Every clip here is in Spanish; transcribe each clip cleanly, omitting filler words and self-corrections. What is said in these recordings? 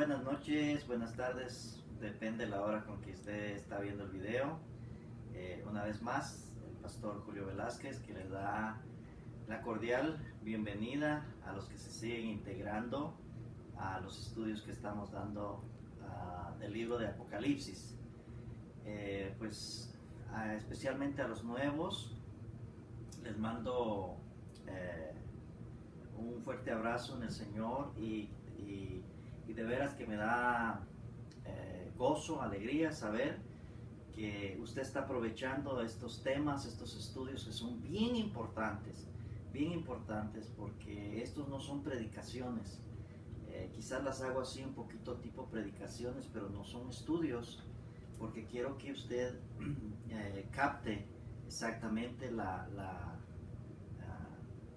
buenas noches, buenas tardes, depende de la hora con que usted está viendo el video. Una vez más, el pastor Julio Velázquez, que les da la cordial bienvenida a los que se siguen integrando a los estudios que estamos dando del libro de Apocalipsis. Especialmente a los nuevos, les mando un fuerte abrazo en el Señor y de veras que me da gozo, alegría saber que usted está aprovechando estos temas, estos estudios que son bien importantes porque estos no son predicaciones. Quizás las hago así un poquito tipo predicaciones, pero no son estudios, porque quiero que usted capte exactamente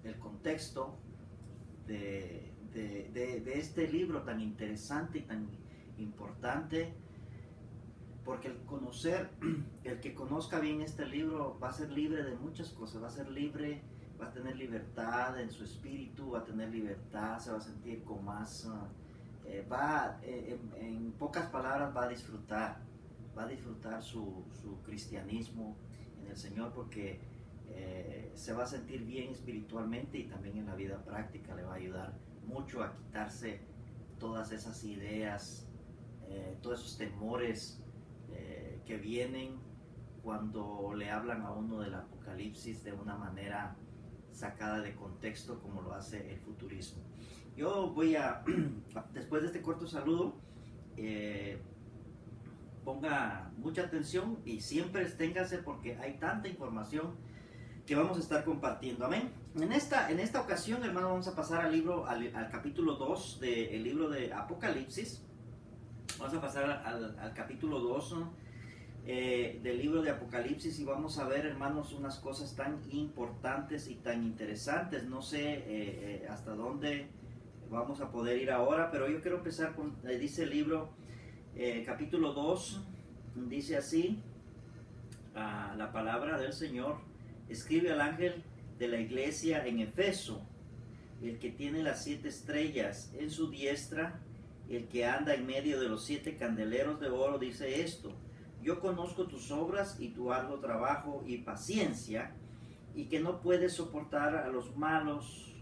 el contexto de este libro tan interesante y tan importante, porque el que conozca bien este libro va a ser libre de muchas cosas, va a ser libre, va a tener libertad en su espíritu, va a tener libertad, se va a sentir con más, en pocas palabras va a disfrutar su cristianismo en el Señor, porque se va a sentir bien espiritualmente y también en la vida práctica le va a ayudar mucho a quitarse todas esas ideas, todos esos temores que vienen cuando le hablan a uno del Apocalipsis de una manera sacada de contexto, como lo hace el futurismo. Yo voy a, después de este corto saludo, ponga mucha atención y siempre esténgase, porque hay tanta información que vamos a estar compartiendo. Amén. En esta ocasión, hermano, vamos a pasar al capítulo 2 del libro de Apocalipsis. Vamos a pasar al capítulo 2 del libro de Apocalipsis, y vamos a ver, hermanos, unas cosas tan importantes y tan interesantes. No sé hasta dónde vamos a poder ir ahora, pero yo quiero empezar con, dice el libro, capítulo 2, dice así, la palabra del Señor: escribe al ángel de la iglesia en Efeso, el que tiene las 7 estrellas en su diestra, el que anda en medio de los 7 candeleros de oro, dice esto: yo conozco tus obras y tu arduo trabajo y paciencia, y que no puedes soportar a los malos,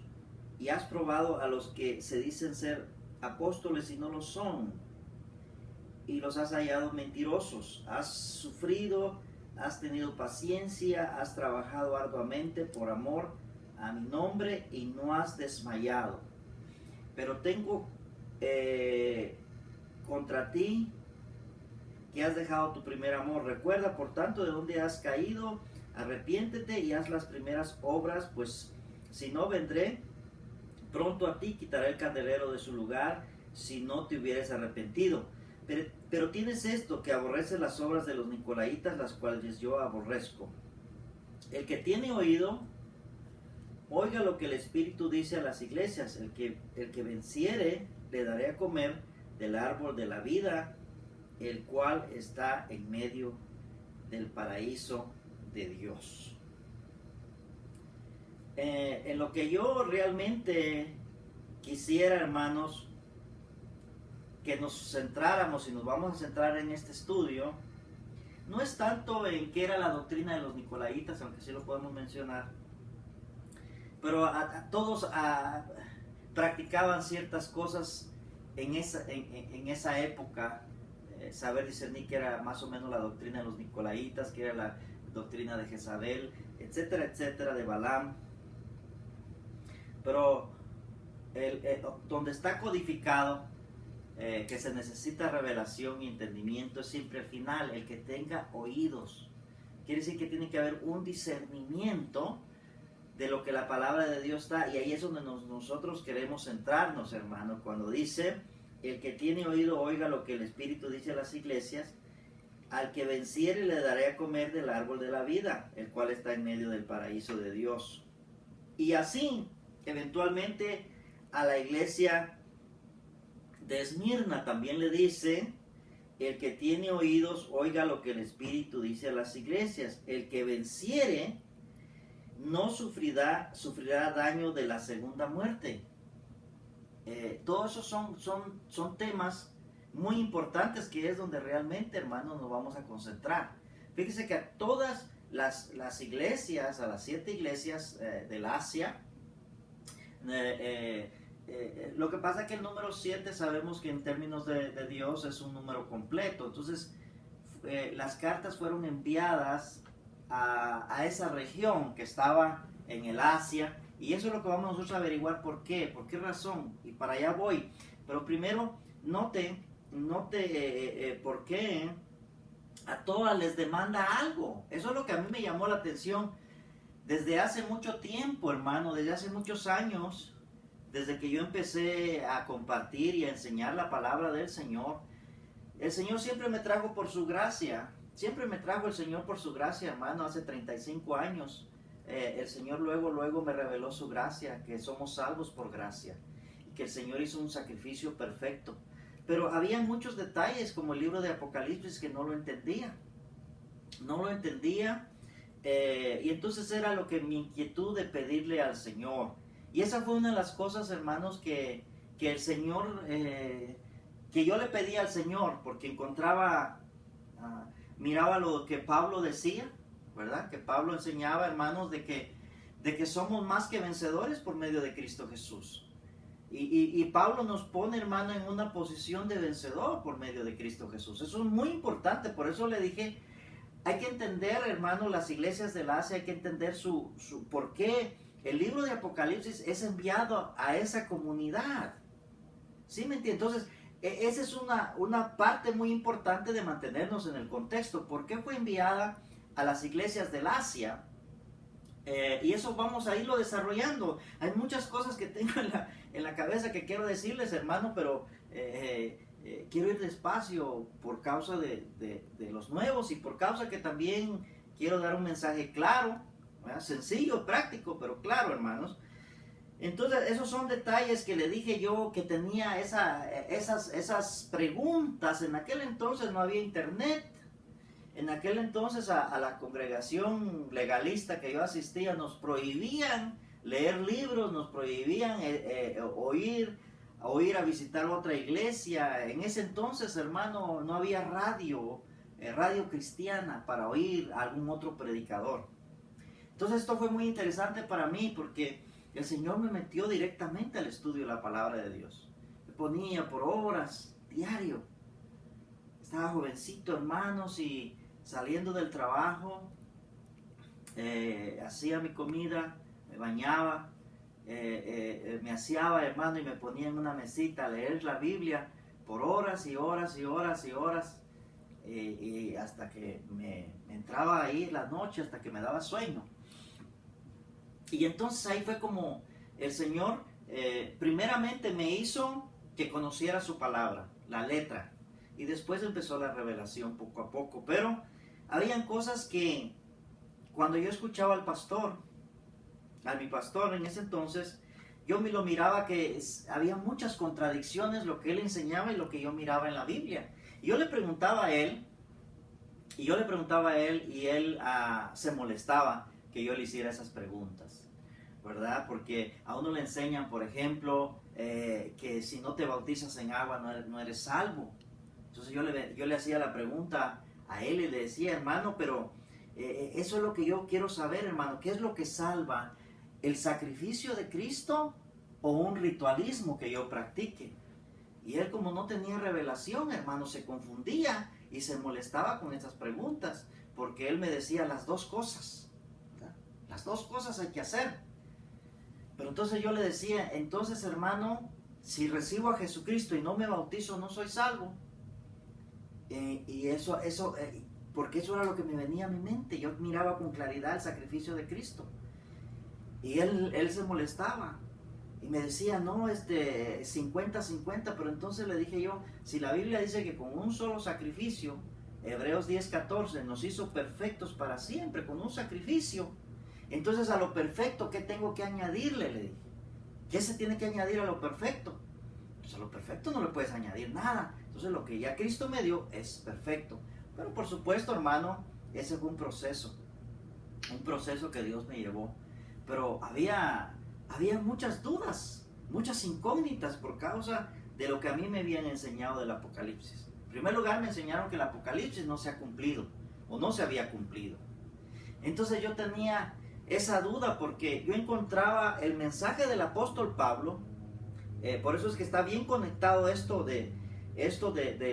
y has probado a los que se dicen ser apóstoles y no lo son, y los has hallado mentirosos. Has sufrido, has tenido paciencia, has trabajado arduamente por amor a mi nombre y no has desmayado. Pero tengo contra ti que has dejado tu primer amor. Recuerda, por tanto, de dónde has caído, arrepiéntete y haz las primeras obras, pues si no, vendré pronto a ti, quitaré el candelero de su lugar, si no te hubieres arrepentido. Pero tienes esto, que aborreces las obras de los nicolaitas, las cuales yo aborrezco. El que tiene oído, oiga lo que el Espíritu dice a las iglesias. El que venciere, le daré a comer del árbol de la vida, el cual está en medio del paraíso de Dios. En lo que yo realmente quisiera, hermanos, que nos centráramos, y nos vamos a centrar en este estudio, no es tanto en qué era la doctrina de los nicolaitas, aunque sí lo podemos mencionar, pero todos practicaban ciertas cosas en esa época. Saber discernir que era más o menos la doctrina de los nicolaitas, que era la doctrina de Jezabel, etcétera, etcétera, de Balaam. Pero donde está codificado que se necesita revelación y entendimiento, es siempre al final: el que tenga oídos. Quiere decir que tiene que haber un discernimiento de lo que la palabra de Dios está, y ahí es donde nosotros queremos centrarnos, hermano, cuando dice: el que tiene oído, oiga lo que el Espíritu dice a las iglesias. Al que venciere, le daré a comer del árbol de la vida, el cual está en medio del paraíso de Dios. Y así, eventualmente, a la iglesia de Esmirna también le dice: el que tiene oídos, oiga lo que el Espíritu dice a las iglesias. El que venciere no sufrirá daño de la segunda muerte. Todos esos son temas muy importantes, que es donde realmente, hermanos, nos vamos a concentrar. Fíjese que a todas las iglesias, a las 7 iglesias del Asia, lo que pasa es que el número 7 sabemos que en términos de Dios es un número completo. Entonces las cartas fueron enviadas a esa región que estaba en el Asia, y eso es lo que vamos nosotros a averiguar por qué razón, y para allá voy. Pero primero note por qué a todas les demanda algo. Eso es lo que a mí me llamó la atención desde hace mucho tiempo, hermano, desde hace muchos años, desde que yo empecé a compartir y a enseñar la palabra del Señor. El Señor siempre me trajo por su gracia, siempre me trajo el Señor por su gracia, hermano, hace 35 años. El Señor luego me reveló su gracia, que somos salvos por gracia, y que el Señor hizo un sacrificio perfecto. Pero había muchos detalles, como el libro de Apocalipsis, que no lo entendía. Y entonces era lo que mi inquietud de pedirle al Señor. Y esa fue una de las cosas, hermanos, que el Señor, que yo le pedí al Señor, porque encontraba, miraba lo que Pablo decía, ¿verdad? Que Pablo enseñaba, hermanos, de que somos más que vencedores por medio de Cristo Jesús. Y Pablo nos pone, hermano, en una posición de vencedor por medio de Cristo Jesús. Eso es muy importante. Por eso le dije, hay que entender, hermano, las iglesias del Asia, hay que entender por qué el libro de Apocalipsis es enviado a esa comunidad. ¿Sí me entiende? Entonces, esa es una parte muy importante de mantenernos en el contexto. ¿Por qué fue enviada a las iglesias del Asia? Y eso vamos a irlo desarrollando. Hay muchas cosas que tengo en la cabeza que quiero decirles, hermano, pero quiero ir despacio por causa de los nuevos, y por causa que también quiero dar un mensaje claro, ¿verdad? Sencillo, práctico, pero claro, hermanos. Entonces, esos son detalles que le dije yo, que tenía esas preguntas. En aquel entonces no había internet. En aquel entonces a la congregación legalista que yo asistía nos prohibían leer libros, nos prohibían oír a visitar otra iglesia. En ese entonces, hermano, no había radio cristiana para oír a algún otro predicador. Entonces esto fue muy interesante para mí, porque el Señor me metió directamente al estudio de la palabra de Dios. Me ponía por horas, diario. Estaba jovencito, hermanos, y saliendo del trabajo, hacía mi comida, me bañaba, me aseaba, hermano, y me ponía en una mesita a leer la Biblia por horas y horas y horas y horas, y hasta que me entraba ahí la noche, hasta que me daba sueño. Y entonces ahí fue como el Señor primeramente me hizo que conociera su palabra, la letra, y después empezó la revelación poco a poco. Pero habían cosas que cuando yo escuchaba al pastor, a mi pastor en ese entonces, yo me lo miraba que había muchas contradicciones lo que él enseñaba y lo que yo miraba en la Biblia. Y yo le preguntaba a él, y él se molestaba que yo le hiciera esas preguntas, ¿verdad? Porque a uno le enseñan, por ejemplo, que si no te bautizas en agua no eres salvo. Entonces yo le hacía la pregunta a él y le decía, hermano, pero eso es lo que yo quiero saber, hermano. ¿Qué es lo que salva? ¿El sacrificio de Cristo o un ritualismo que yo practique? Y él, como no tenía revelación, hermano, se confundía y se molestaba con estas preguntas, porque él me decía las dos cosas, ¿verdad? Las dos cosas hay que hacer. Pero entonces yo le decía, entonces, hermano, si recibo a Jesucristo y no me bautizo, no soy salvo. Porque eso era lo que me venía a mi mente. Yo miraba con claridad el sacrificio de Cristo. Y él se molestaba y me decía, no, 50-50, pero entonces le dije yo, si la Biblia dice que con un solo sacrificio, Hebreos 10:14, nos hizo perfectos para siempre, con un sacrificio, entonces a lo perfecto, ¿qué tengo que añadirle? Le dije, ¿qué se tiene que añadir a lo perfecto? Pues a lo perfecto no le puedes añadir nada. Entonces lo que ya Cristo me dio es perfecto. Pero por supuesto, hermano, ese fue un proceso que Dios me llevó. Pero había muchas dudas, muchas incógnitas por causa de lo que a mí me habían enseñado del Apocalipsis. En primer lugar, me enseñaron que el Apocalipsis no se ha cumplido o no se había cumplido. Entonces yo tenía esa duda porque yo encontraba el mensaje del apóstol Pablo. Por eso es que está bien conectado esto de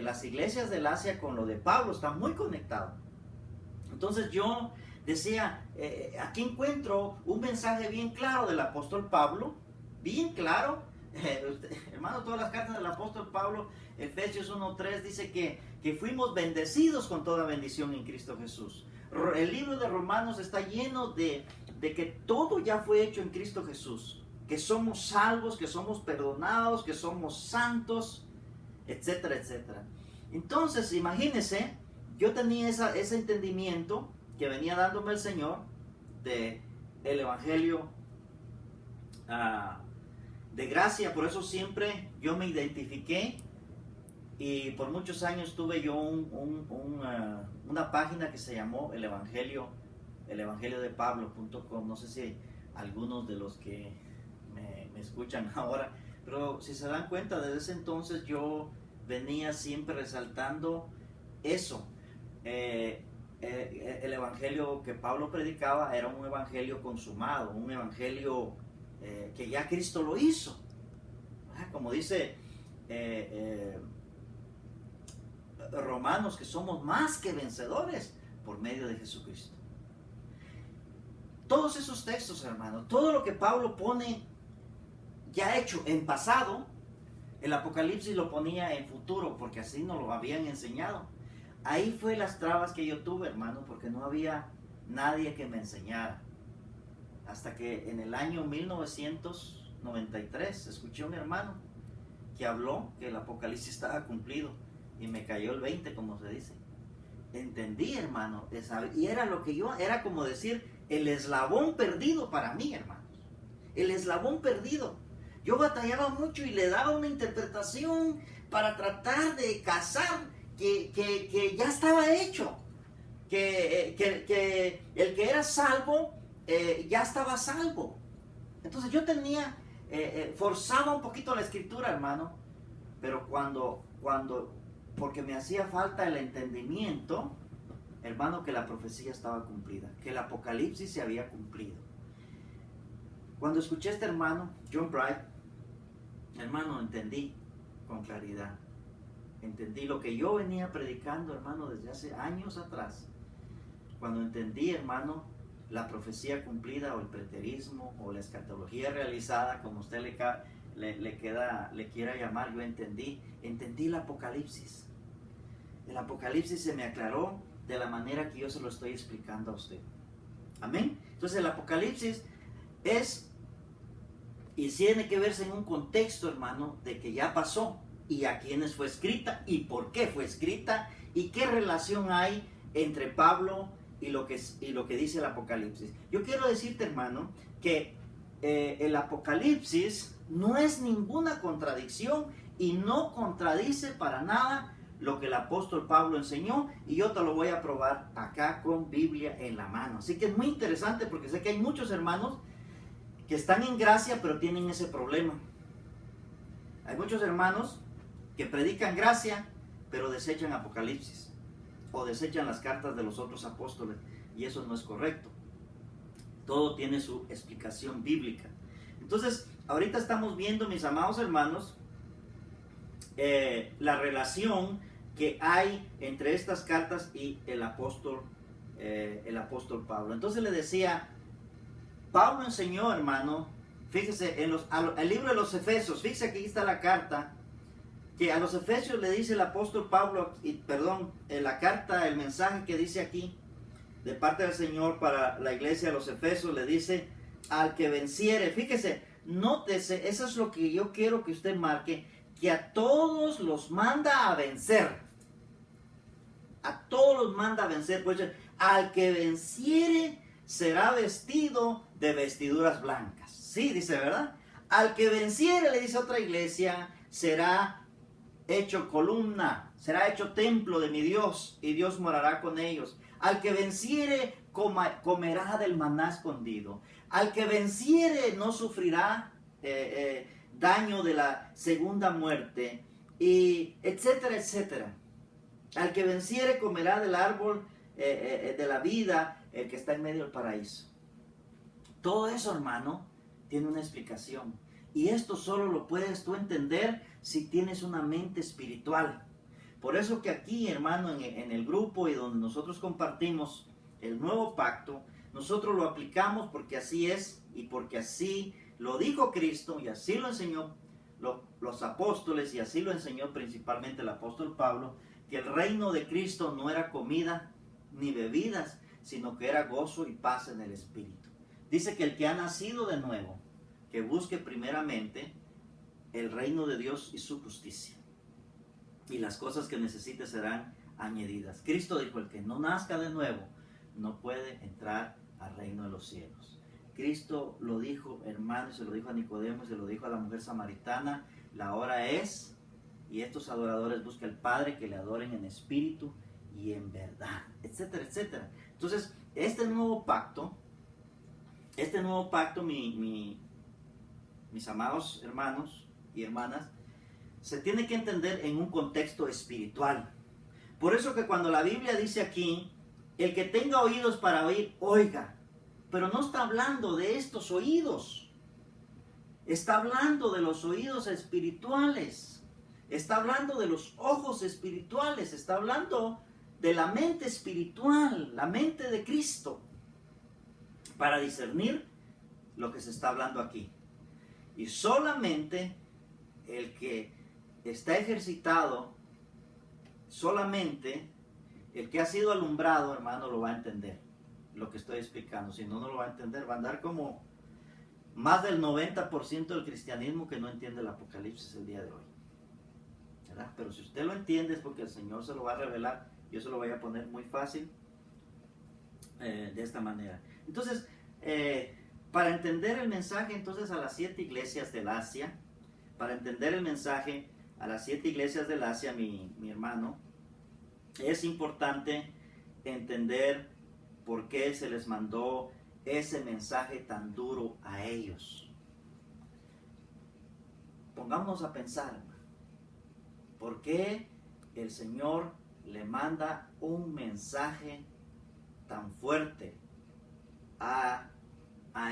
las iglesias del Asia con lo de Pablo, está muy conectado. Entonces yo decía, aquí encuentro un mensaje bien claro del apóstol Pablo, bien claro. Hermano, todas las cartas del apóstol Pablo, Efesios 1:3 dice que fuimos bendecidos con toda bendición en Cristo Jesús. El libro de Romanos está lleno de que todo ya fue hecho en Cristo Jesús, que somos salvos, que somos perdonados, que somos santos, etcétera, etcétera. Entonces, imagínense, yo tenía ese entendimiento que venía dándome el Señor de el Evangelio de gracia. Por eso siempre yo me identifiqué y por muchos años tuve yo una página que se llamó el Evangelio de Pablo.com. No sé si algunos de los que me escuchan ahora, pero si se dan cuenta, desde ese entonces yo venía siempre resaltando eso. El evangelio que Pablo predicaba era un evangelio consumado, un evangelio que ya Cristo lo hizo. Como dice Romanos, que somos más que vencedores por medio de Jesucristo. Todos esos textos, hermanos, todo lo que Pablo pone ya hecho en pasado, el Apocalipsis lo ponía en futuro, porque así nos lo habían enseñado. Ahí fue las trabas que yo tuve, hermano, porque no había nadie que me enseñara. Hasta que en el año 1993 escuché a un hermano que habló que el Apocalipsis estaba cumplido y me cayó el 20, como se dice. Entendí, hermano, y era lo que era como decir el eslabón perdido para mí, hermanos. El eslabón perdido. Yo batallaba mucho y le daba una interpretación para tratar de cazar que ya estaba hecho, que el que era salvo ya estaba salvo. Entonces yo forzaba un poquito la escritura, hermano, pero porque me hacía falta el entendimiento, hermano, que la profecía estaba cumplida, que el Apocalipsis se había cumplido. Cuando escuché a este hermano, John Bright, hermano, entendí con claridad. Entendí lo que yo venía predicando, hermano, desde hace años atrás. Cuando entendí, hermano, la profecía cumplida o el preterismo o la escatología realizada, como usted le quiera llamar, yo entendí el Apocalipsis. El Apocalipsis se me aclaró de la manera que yo se lo estoy explicando a usted. Amén. Entonces el Apocalipsis es y tiene que verse en un contexto, hermano, de que ya pasó y a quiénes fue escrita y por qué fue escrita y qué relación hay entre Pablo y lo que dice el Apocalipsis. Yo quiero decirte, hermano, que el Apocalipsis no es ninguna contradicción y no contradice para nada lo que el apóstol Pablo enseñó, y yo te lo voy a probar acá con Biblia en la mano. Así que es muy interesante porque sé que hay muchos hermanos que están en gracia pero tienen ese problema. Hay muchos hermanos que predican gracia pero desechan Apocalipsis o desechan las cartas de los otros apóstoles, y eso no es correcto. Todo tiene su explicación bíblica. Entonces, ahorita estamos viendo, mis amados hermanos, la relación que hay entre estas cartas y el apóstol Pablo. Entonces le decía, Pablo enseñó, hermano, fíjese, el libro de los Efesios, fíjese que aquí está la carta, que a los Efesios le dice el apóstol Pablo, la carta, el mensaje que dice aquí, de parte del Señor para la iglesia de los Efesios, le dice, al que venciere, fíjese, nótese, eso es lo que yo quiero que usted marque, que a todos los manda a vencer. A todos los manda a vencer. Pues al que venciere será vestido de vestiduras blancas. Sí, dice, ¿verdad? Al que venciere, le dice otra iglesia, será hecho columna, será hecho templo de mi Dios, y Dios morará con ellos. Al que venciere, comerá del maná escondido. Al que venciere, no sufrirá daño de la segunda muerte, y etcétera, etcétera. Al que venciere comerá del árbol de la vida, el que está en medio del paraíso. Todo eso, hermano, tiene una explicación. Y esto solo lo puedes tú entender si tienes una mente espiritual. Por eso que aquí, hermano, en el grupo y donde nosotros compartimos el nuevo pacto, nosotros lo aplicamos porque así es y porque así lo dijo Cristo y así lo enseñó los apóstoles y así lo enseñó principalmente el apóstol Pablo, que el reino de Cristo no era comida ni bebidas, sino que era gozo y paz en el Espíritu. Dice que el que ha nacido de nuevo, que busque primeramente el reino de Dios y su justicia, y las cosas que necesite serán añadidas. Cristo dijo, el que no nazca de nuevo no puede entrar al reino de los cielos. Cristo lo dijo, hermano, se lo dijo a Nicodemo, se lo dijo a la mujer samaritana, la hora es, y estos adoradores buscan al Padre, que le adoren en espíritu y en verdad, etcétera, etcétera. Entonces, este nuevo pacto, mis amados hermanos y hermanas, se tiene que entender en un contexto espiritual. Por eso que cuando la Biblia dice aquí, el que tenga oídos para oír, oiga. Pero no está hablando de estos oídos. Está hablando de los oídos espirituales. Está hablando de los ojos espirituales. Está hablando de la mente espiritual, la mente de Cristo, para discernir lo que se está hablando aquí. Y solamente el que está ejercitado, solamente el que ha sido alumbrado, hermano, lo va a entender lo que estoy explicando. Si no, no lo va a entender. Va a andar como más del 90% del cristianismo que no entiende el Apocalipsis el día de hoy, ¿verdad? Pero si usted lo entiende es porque el Señor se lo va a revelar. Yo se lo voy a poner muy fácil de esta manera. Entonces, para entender el mensaje entonces a las 7 iglesias del Asia, para entender el mensaje a las 7 iglesias del Asia, mi hermano, es importante entender por qué se les mandó ese mensaje tan duro a ellos. Pongámonos a pensar, ¿por qué el Señor le manda un mensaje tan fuerte a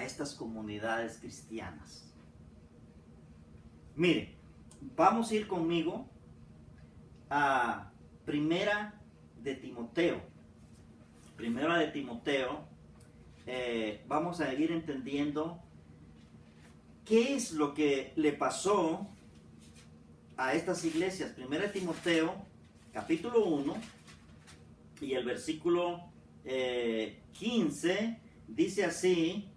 estas comunidades cristianas? Mire, vamos a ir conmigo a Primera de Timoteo. Primera de Timoteo, vamos a ir entendiendo qué es lo que le pasó a estas iglesias. Primera de Timoteo, capítulo 1, y el versículo 15, dice así: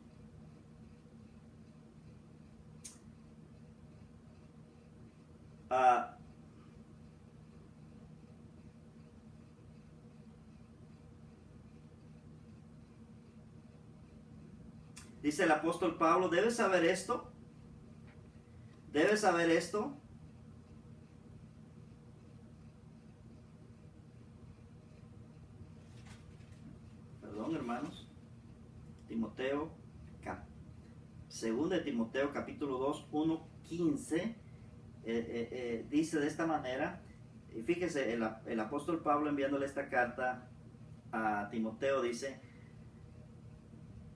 dice el apóstol Pablo, ¿debes saber esto? ¿Debes saber esto? Perdón, hermanos. Timoteo, segunda de Timoteo, capítulo 2, 1, 15, dice de esta manera, y fíjese, el apóstol Pablo enviándole esta carta a Timoteo dice: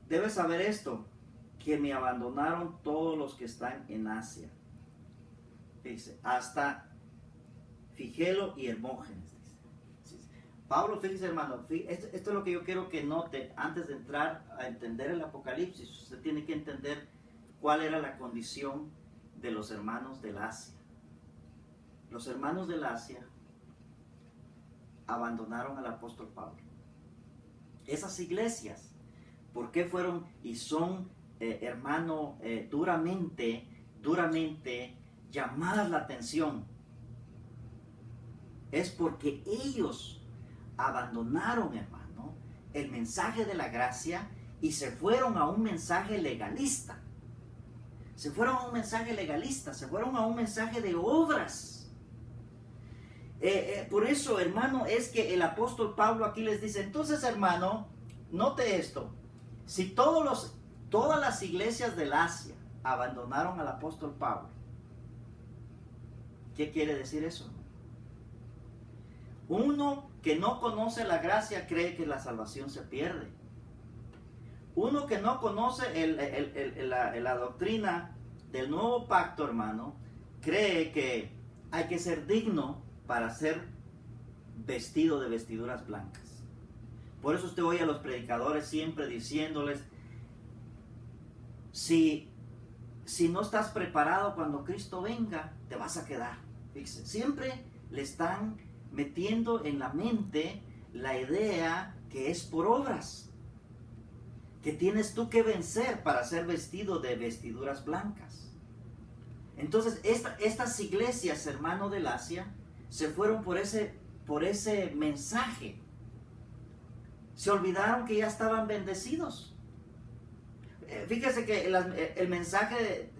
debes saber esto, que me abandonaron todos los que están en Asia. Dice, hasta Figelo y Hermógenes. Dice. Pablo, fíjese, hermano, esto es lo que yo quiero que note antes de entrar a entender el Apocalipsis. Usted tiene que entender cuál era la condición de los hermanos del Asia. Los hermanos del Asia abandonaron al apóstol Pablo. Esas iglesias, ¿por qué fueron y son, hermano, duramente llamadas la atención? Es porque ellos abandonaron, hermano, el mensaje de la gracia y se fueron a un mensaje legalista. Se fueron a un mensaje legalista, se fueron a un mensaje de obras. Por eso, hermano, es que el apóstol Pablo aquí les dice, entonces, hermano, note esto. Si todas las iglesias del Asia abandonaron al apóstol Pablo, ¿Qué quiere decir eso? Uno que no conoce la gracia cree que la salvación se pierde. Uno que no conoce la doctrina del nuevo pacto, hermano, cree que hay que ser digno para ser vestido de vestiduras blancas. Por eso usted oye a los predicadores siempre diciéndoles, si no estás preparado cuando Cristo venga, te vas a quedar. Fíjese, siempre le están metiendo en la mente la idea que es por obras, que tienes tú que vencer para ser vestido de vestiduras blancas. Entonces estas iglesias, hermano del Asia, se fueron por ese mensaje. Se olvidaron que ya estaban bendecidos. Fíjese que el mensaje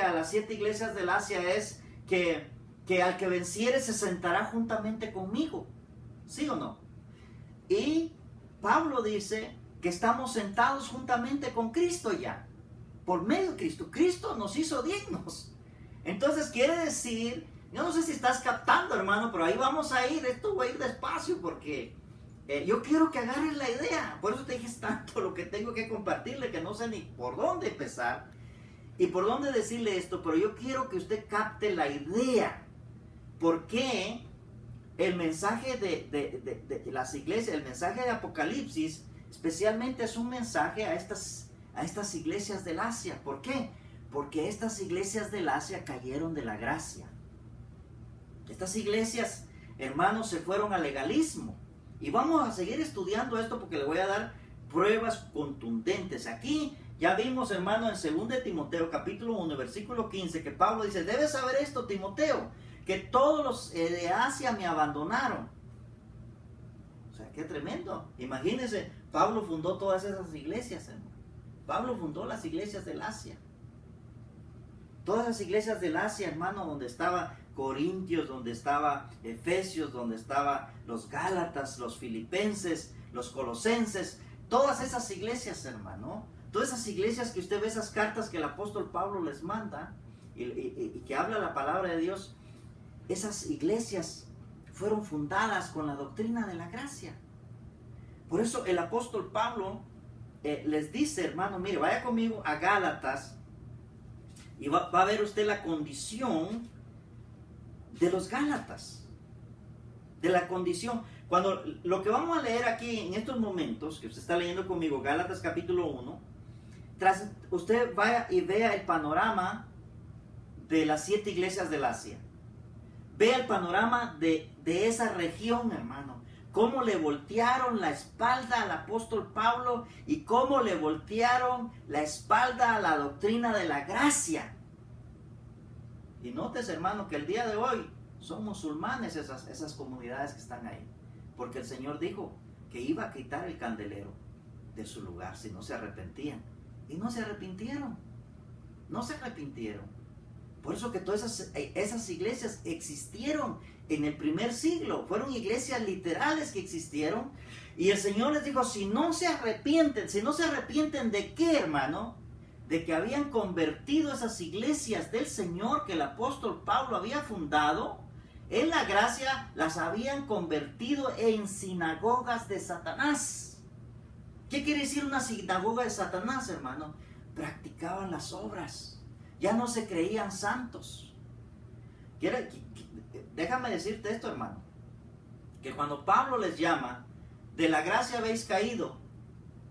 a las 7 iglesias del Asia es que al que venciere se sentará juntamente conmigo. ¿Sí o no? Y Pablo dice que estamos sentados juntamente con Cristo ya. Por medio de Cristo. Cristo nos hizo dignos. Entonces quiere decir, yo no sé si estás captando, hermano, pero ahí vamos a ir. Esto voy a ir despacio porque yo quiero que agarres la idea. Por eso te dije, es tanto lo que tengo que compartirle que no sé ni por dónde empezar y por dónde decirle esto, pero yo quiero que usted capte la idea. ¿Por qué el mensaje de las iglesias, el mensaje de Apocalipsis, especialmente es un mensaje a estas iglesias del Asia? ¿Por qué? Porque estas iglesias del Asia cayeron de la gracia. Estas iglesias, hermanos, se fueron al legalismo. Y vamos a seguir estudiando esto porque le voy a dar pruebas contundentes. Aquí ya vimos, hermano, en 2 Timoteo capítulo 1, versículo 15, que Pablo dice, debes saber esto, Timoteo, que todos los de Asia me abandonaron. O sea, qué tremendo. Imagínense, Pablo fundó todas esas iglesias, hermano. Pablo fundó las iglesias del Asia. Todas las iglesias del Asia, hermano, donde estaba Corintios, donde estaba Efesios, donde estaba los Gálatas, los Filipenses, los Colosenses, todas esas iglesias, hermano, todas esas iglesias que usted ve, esas cartas que el apóstol Pablo les manda y que habla la palabra de Dios, esas iglesias fueron fundadas con la doctrina de la gracia. Por eso el apóstol Pablo les dice, hermano, mire, vaya conmigo a Gálatas y va a ver usted la condición de los Gálatas, de la condición. Cuando lo que vamos a leer aquí en estos momentos, que usted está leyendo conmigo, Gálatas capítulo 1, usted vaya y vea el panorama de las 7 iglesias del Asia. Vea el panorama de esa región, hermano. Cómo le voltearon la espalda al apóstol Pablo y cómo le voltearon la espalda a la doctrina de la gracia. Y notes, hermano, que el día de hoy son musulmanes esas comunidades que están ahí. Porque el Señor dijo que iba a quitar el candelero de su lugar si no se arrepentían. Y no se arrepintieron. No se arrepintieron. Por eso que todas esas iglesias existieron en el primer siglo. Fueron iglesias literales que existieron. Y el Señor les dijo, si no se arrepienten ¿de qué, hermano? De que habían convertido esas iglesias del Señor que el apóstol Pablo había fundado, en la gracia las habían convertido en sinagogas de Satanás. ¿Qué quiere decir una sinagoga de Satanás, hermano? Practicaban las obras. Ya no se creían santos. Déjame decirte esto, hermano. Que cuando Pablo les llama, de la gracia habéis caído,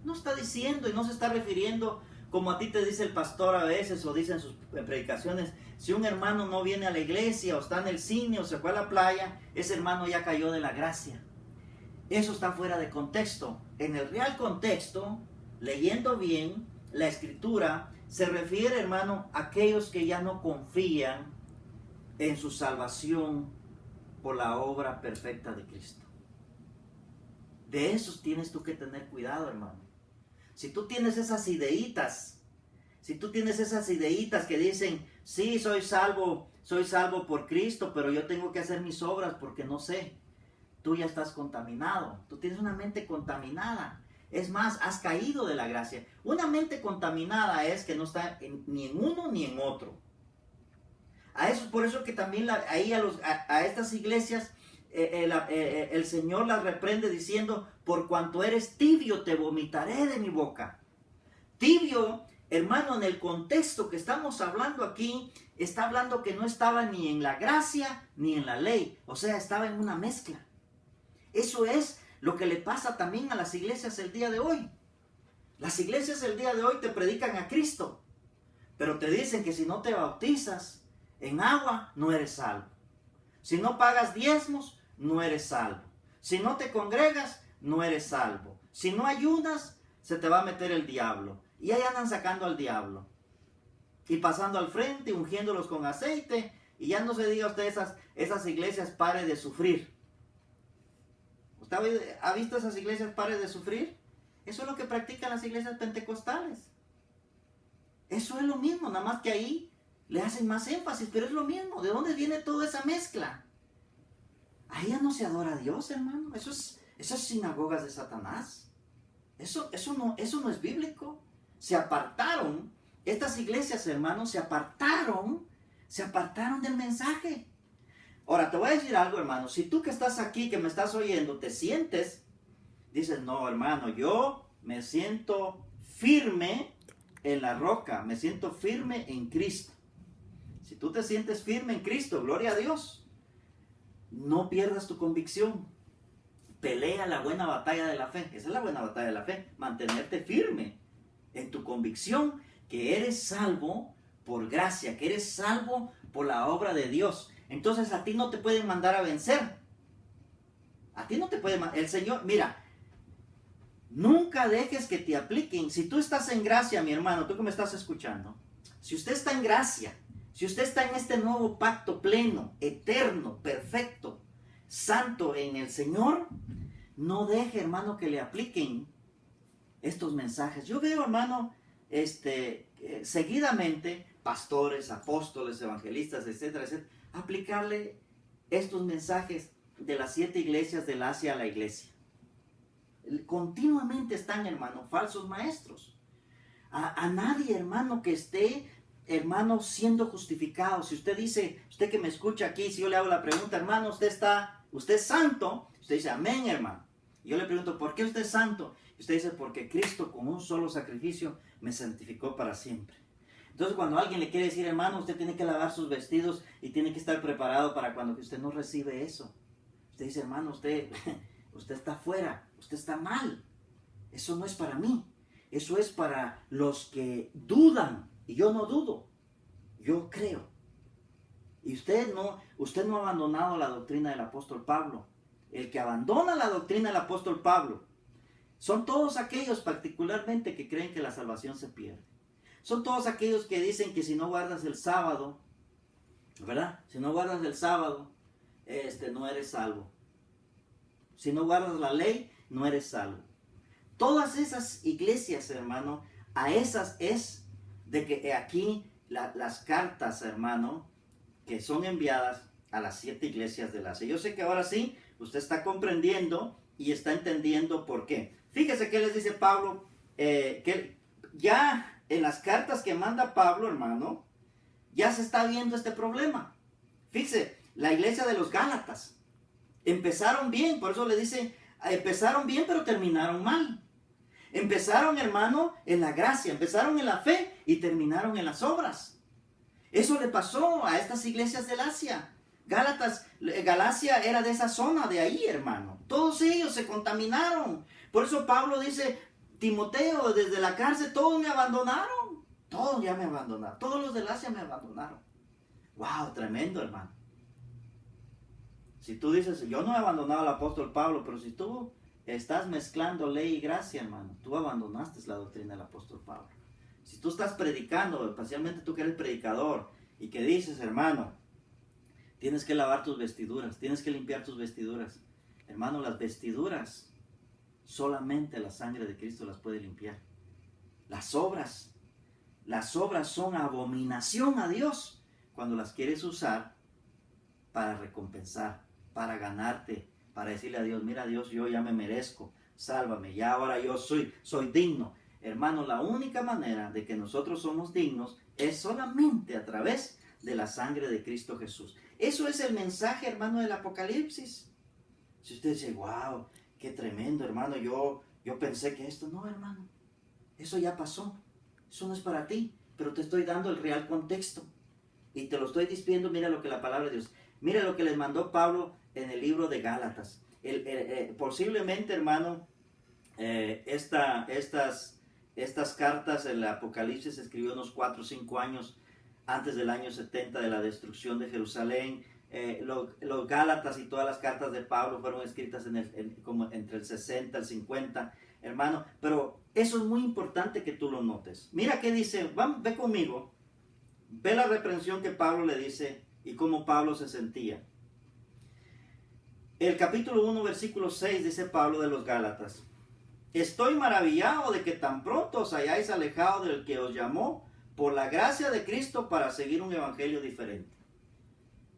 no está diciendo y no se está refiriendo como a ti te dice el pastor a veces o dice en sus predicaciones, si un hermano no viene a la iglesia o está en el cine o se fue a la playa, ese hermano ya cayó de la gracia. Eso está fuera de contexto. En el real contexto, leyendo bien la escritura, se refiere, hermano, a aquellos que ya no confían en su salvación por la obra perfecta de Cristo. De esos tienes tú que tener cuidado, hermano. Si tú tienes esas ideitas, que dicen, sí, soy salvo por Cristo, pero yo tengo que hacer mis obras porque no sé, tú ya estás contaminado, tú tienes una mente contaminada. Es más, has caído de la gracia. Una mente contaminada es que no está ni en uno ni en otro. A eso, por eso que también ahí a estas iglesias el Señor las reprende diciendo, por cuanto eres tibio te vomitaré de mi boca. Tibio, hermano, en el contexto que estamos hablando aquí, está hablando que no estaba ni en la gracia ni en la ley, o sea, estaba en una mezcla. Eso es lo que le pasa también a las iglesias el día de hoy. Las iglesias el día de hoy te predican a Cristo, pero te dicen que si no te bautizas en agua, no eres salvo. Si no pagas diezmos, no eres salvo. Si no te congregas, no eres salvo. Si no ayunas, se te va a meter el diablo. Y ahí andan sacando al diablo. Y pasando al frente, ungiéndolos con aceite. Y ya no se diga usted esas iglesias pare de sufrir. ¿Usted ha visto esas iglesias pare de sufrir? Eso es lo que practican las iglesias pentecostales. Eso es lo mismo, nada más que ahí le hacen más énfasis, pero es lo mismo. ¿De dónde viene toda esa mezcla? Ahí ya no se adora a Dios, hermano. Esas sinagogas de Satanás. Eso no es bíblico. Se apartaron, estas iglesias, hermanos, se apartaron del mensaje. Ahora, te voy a decir algo, hermano. Si tú que estás aquí, que me estás oyendo, te sientes, dices, no, hermano, yo me siento firme en la roca, me siento firme en Cristo. Si tú te sientes firme en Cristo, gloria a Dios, no pierdas tu convicción. Pelea la buena batalla de la fe. Esa es la buena batalla de la fe. Mantenerte firme en tu convicción que eres salvo por gracia, que eres salvo por la obra de Dios. Entonces a ti no te pueden mandar a vencer. A ti no te puede mandar. El Señor, mira, nunca dejes que te apliquen. Si tú estás en gracia, mi hermano, tú que me estás escuchando, si usted está en gracia, si usted está en este nuevo pacto pleno, eterno, perfecto, santo en el Señor, no deje, hermano, que le apliquen estos mensajes. Yo veo, hermano, seguidamente, pastores, apóstoles, evangelistas, etcétera, etcétera, aplicarle estos mensajes de las 7 iglesias del Asia a la iglesia. Continuamente están, hermano, falsos maestros. A nadie, hermano, que esté, hermano, siendo justificado. Si usted dice, usted que me escucha aquí, si yo le hago la pregunta, hermano, usted es santo, usted dice, amén, hermano. Y yo le pregunto, ¿por qué usted es santo? Y usted dice, porque Cristo con un solo sacrificio me santificó para siempre. Entonces, cuando alguien le quiere decir, hermano, usted tiene que lavar sus vestidos y tiene que estar preparado para cuando usted no recibe eso. Usted dice, hermano, usted está fuera, usted está mal. Eso no es para mí. Eso es para los que dudan. Y yo no dudo, yo creo. Y usted no ha abandonado la doctrina del apóstol Pablo. El que abandona la doctrina del apóstol Pablo son todos aquellos particularmente que creen que la salvación se pierde. Son todos aquellos que dicen que si no guardas el sábado, ¿verdad? Si no guardas el sábado, no eres salvo. Si no guardas la ley, no eres salvo. Todas esas iglesias, hermano, a esas es de que aquí las cartas, hermano, que son enviadas a las 7 iglesias del Asia. Yo sé que ahora sí, usted está comprendiendo y está entendiendo por qué. Fíjese que les dice Pablo, que ya en las cartas que manda Pablo, hermano, ya se está viendo este problema. Fíjese, la iglesia de los Gálatas empezaron bien, por eso le dice, empezaron bien pero terminaron mal. Empezaron, hermano, en la gracia, empezaron en la fe y terminaron en las obras. Eso le pasó a estas iglesias del Asia. Galacia era de esa zona de ahí, hermano. Todos ellos se contaminaron. Por eso Pablo dice, Timoteo, desde la cárcel todos me abandonaron. Todos ya me abandonaron. Todos los del Asia me abandonaron. Wow, tremendo, hermano. Si tú dices, yo no he abandonado al apóstol Pablo, pero si tú estás mezclando ley y gracia, hermano, tú abandonaste la doctrina del apóstol Pablo. Si tú estás predicando, especialmente tú que eres predicador, y que dices, hermano, tienes que lavar tus vestiduras, tienes que limpiar tus vestiduras. Hermano, las vestiduras, solamente la sangre de Cristo las puede limpiar. Las obras son abominación a Dios cuando las quieres usar para recompensar, para ganarte, para decirle a Dios, mira Dios, yo ya me merezco, sálvame, ya ahora yo soy digno. Hermano, la única manera de que nosotros somos dignos es solamente a través de la sangre de Cristo Jesús. Eso es el mensaje, hermano, del Apocalipsis. Si usted dice, wow, qué tremendo, hermano, yo pensé que esto, no, hermano, eso ya pasó, eso no es para ti, pero te estoy dando el real contexto y te lo estoy diciendo. Mira lo que la palabra de Dios, mira lo que les mandó Pablo en el libro de Gálatas. Posiblemente, hermano, estas cartas, el Apocalipsis se escribió unos 4 o 5 años antes del año 70 de la destrucción de Jerusalén. Los Gálatas y todas las cartas de Pablo fueron escritas como entre el 60 y el 50, hermano. Pero eso es muy importante que tú lo notes. Mira qué dice, ve conmigo, ve la reprensión que Pablo le dice y cómo Pablo se sentía. El capítulo 1, versículo 6 dice Pablo de los Gálatas: estoy maravillado de que tan pronto os hayáis alejado del que os llamó por la gracia de Cristo para seguir un evangelio diferente.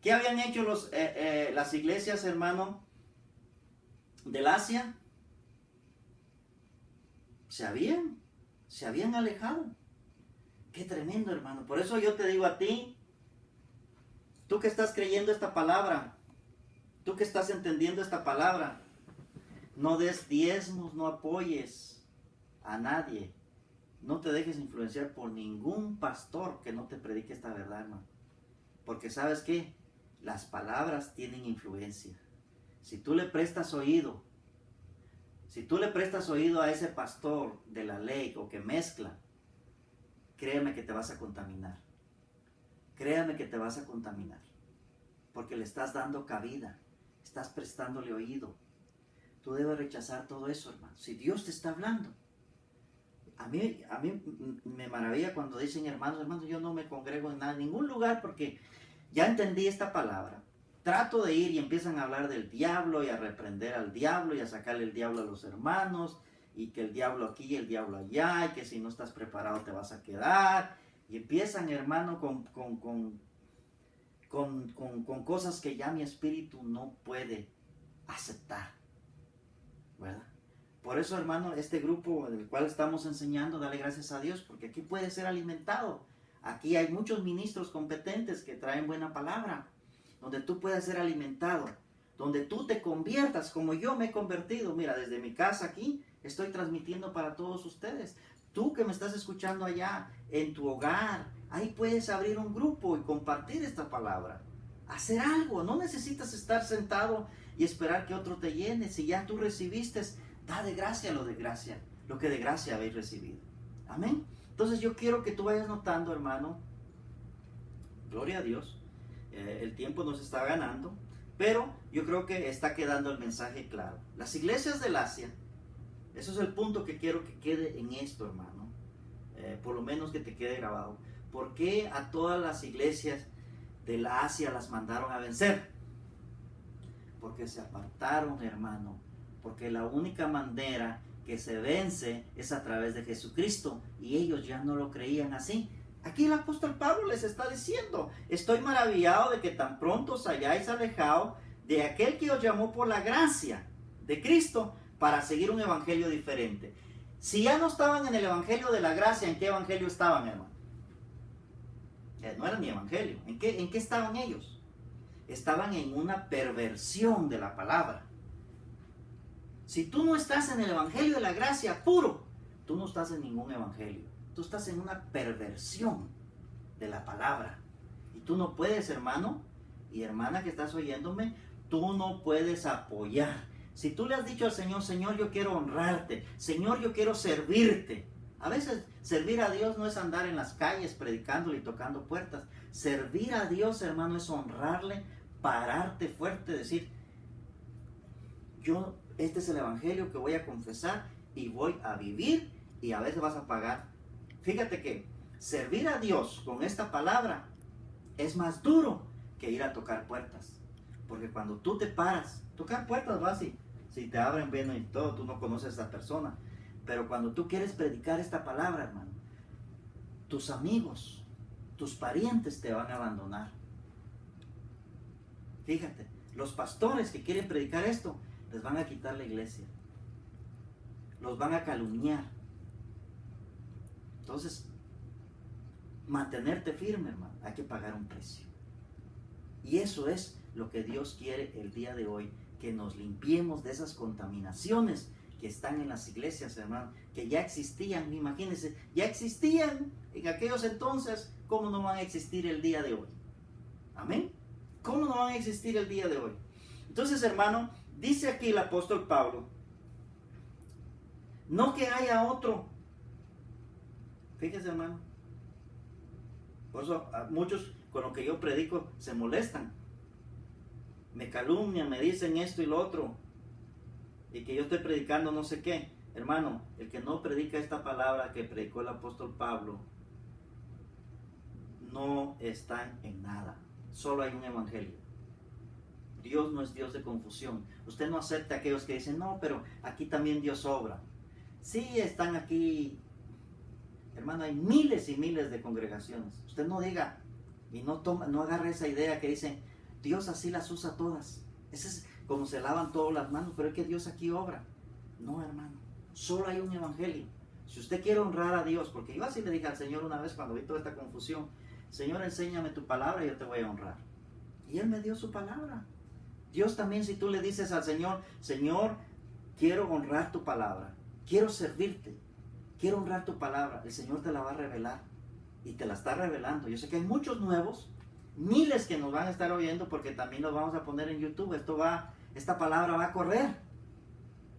¿Qué habían hecho las iglesias, hermano, del Asia? Se habían alejado. Qué tremendo, hermano. Por eso yo te digo a ti, tú que estás creyendo esta palabra, tú que estás entendiendo esta palabra, no des diezmos, no apoyes a nadie. No te dejes influenciar por ningún pastor que no te predique esta verdad, hermano. Porque ¿sabes qué? Las palabras tienen influencia. Si tú le prestas oído a ese pastor de la ley o que mezcla, créeme que te vas a contaminar. Créame que te vas a contaminar. Porque le estás dando cabida, estás prestándole oído. Tú debes rechazar todo eso, hermano. Si Dios te está hablando. A mí me maravilla cuando dicen, hermanos, yo no me congrego en ningún lugar porque ya entendí esta palabra. Trato de ir y empiezan a hablar del diablo y a reprender al diablo y a sacarle el diablo a los hermanos y que el diablo aquí y el diablo allá y que si no estás preparado te vas a quedar. Y empiezan, hermano, con cosas que ya mi espíritu no puede aceptar, ¿verdad? Por eso, hermano, este grupo del cual estamos enseñando, dale gracias a Dios, porque aquí puede ser alimentado. Aquí hay muchos ministros competentes que traen buena palabra, donde tú puedes ser alimentado, donde tú te conviertas como yo me he convertido. Mira, desde mi casa aquí estoy transmitiendo para todos ustedes. Tú que me estás escuchando allá en tu hogar, ahí puedes abrir un grupo y compartir esta palabra. Hacer algo, no necesitas estar sentado y esperar que otro te llene. Si ya tú recibiste, da de gracia lo que de gracia habéis recibido. Amén. Entonces yo quiero que tú vayas notando, hermano, gloria a Dios, el tiempo nos está ganando, pero yo creo que está quedando el mensaje claro. Las iglesias del Asia, eso es el punto que quiero que quede en esto, hermano, por lo menos que te quede grabado. ¿Por qué a todas las iglesias del Asia las mandaron a vencer? Porque se apartaron, hermano. Porque la única manera que se vence es a través de Jesucristo. Y ellos ya no lo creían así. Aquí el apóstol Pablo les está diciendo: estoy maravillado de que tan pronto os hayáis alejado de aquel que os llamó por la gracia de Cristo para seguir un evangelio diferente. Si ya no estaban en el evangelio de la gracia, ¿en qué evangelio estaban, hermano? No era mi evangelio. ¿En qué estaban ellos? Estaban en una perversión de la palabra. Si tú no estás en el evangelio de la gracia puro, tú no estás en ningún evangelio. Tú estás en una perversión de la palabra. Y tú no puedes, hermano y hermana que estás oyéndome, tú no puedes apoyar. Si tú le has dicho al Señor: Señor, yo quiero honrarte, Señor, yo quiero servirte. A veces servir a Dios no es andar en las calles predicándole y tocando puertas. Servir a Dios, hermano, es honrarle, pararte fuerte, decir: este es el evangelio que voy a confesar y voy a vivir, y a veces vas a pagar. Fíjate que servir a Dios con esta palabra es más duro que ir a tocar puertas. Porque cuando tú te paras, tocar puertas vas y si te abren bien y todo, tú no conoces a esa persona. Pero cuando tú quieres predicar esta palabra, hermano, tus amigos, tus parientes te van a abandonar. Fíjate, los pastores que quieren predicar esto, les van a quitar la iglesia. Los van a calumniar. Entonces, mantenerte firme, hermano, hay que pagar un precio. Y eso es lo que Dios quiere el día de hoy, que nos limpiemos de esas contaminaciones que están en las iglesias, hermano, que ya existían, imagínense, ya existían en aquellos entonces, ¿cómo no van a existir el día de hoy? Amén. ¿Cómo no van a existir el día de hoy? Entonces, hermano, dice aquí el apóstol Pablo, no que haya otro. Fíjese, hermano. Por eso muchos con lo que yo predico se molestan. Me calumnian, me dicen esto y lo otro. Y que yo estoy predicando no sé qué. Hermano, el que no predica esta palabra que predicó el apóstol Pablo, no está en nada. Solo hay un evangelio. Dios no es Dios de confusión. Usted no acepta a aquellos que dicen, no, pero aquí también Dios obra. Sí, están aquí, hermano, hay miles y miles de congregaciones. Usted no diga y no agarre esa idea que dicen, Dios así las usa todas. Ese es como se lavan todas las manos, pero es que Dios aquí obra. No, hermano, solo hay un evangelio. Si usted quiere honrar a Dios, porque yo así le dije al Señor una vez cuando vi toda esta confusión, Señor, enséñame tu palabra y yo te voy a honrar. Y Él me dio su palabra. Dios también, si tú le dices al Señor, Señor, quiero honrar tu palabra, quiero servirte, quiero honrar tu palabra, el Señor te la va a revelar y te la está revelando. Yo sé que hay muchos nuevos, miles que nos van a estar oyendo porque también los vamos a poner en YouTube. Esta palabra va a correr,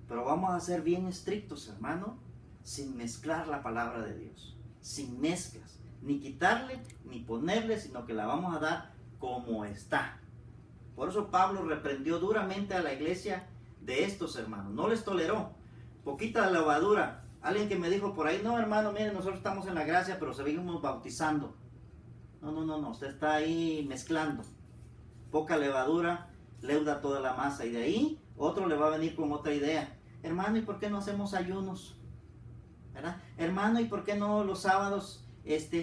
pero vamos a ser bien estrictos, hermano, sin mezclar la palabra de Dios, sin mezclas, ni quitarle ni ponerle, sino que la vamos a dar como está. Por eso Pablo reprendió duramente a la iglesia de estos hermanos, no les toleró. Poquita levadura. Alguien que me dijo por ahí, no, hermano, miren, nosotros estamos en la gracia, pero seguimos bautizando. No, usted está ahí mezclando. Poca levadura leuda toda la masa, y de ahí otro le va a venir con otra idea. Hermano, ¿y por qué no hacemos ayunos? ¿Verdad? Hermano, ¿y por qué no los sábados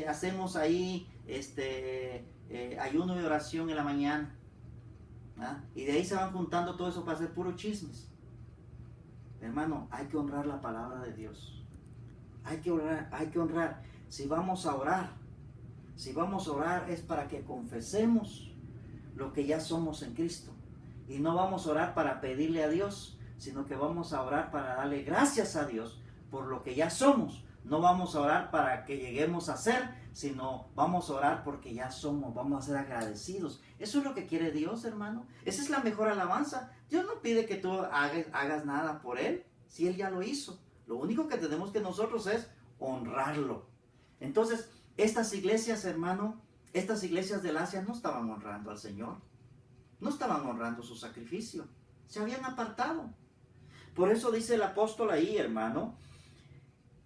hacemos ahí ayuno y oración en la mañana? ¿Ah? Y de ahí se van juntando todo eso para hacer puros chismes. Hermano, hay que honrar la palabra de Dios. Hay que honrar. Si vamos a orar es para que confesemos lo que ya somos en Cristo. Y no vamos a orar para pedirle a Dios, sino que vamos a orar para darle gracias a Dios por lo que ya somos. No vamos a orar para que lleguemos a ser, sino vamos a orar porque ya somos, vamos a ser agradecidos. Eso es lo que quiere Dios, hermano. Esa es la mejor alabanza. Dios no pide que tú hagas nada por Él, si Él ya lo hizo. Lo único que tenemos que nosotros es honrarlo. Entonces, estas iglesias, hermano, estas iglesias del Asia no estaban honrando al Señor. No estaban honrando su sacrificio. Se habían apartado. Por eso dice el apóstol ahí, hermano,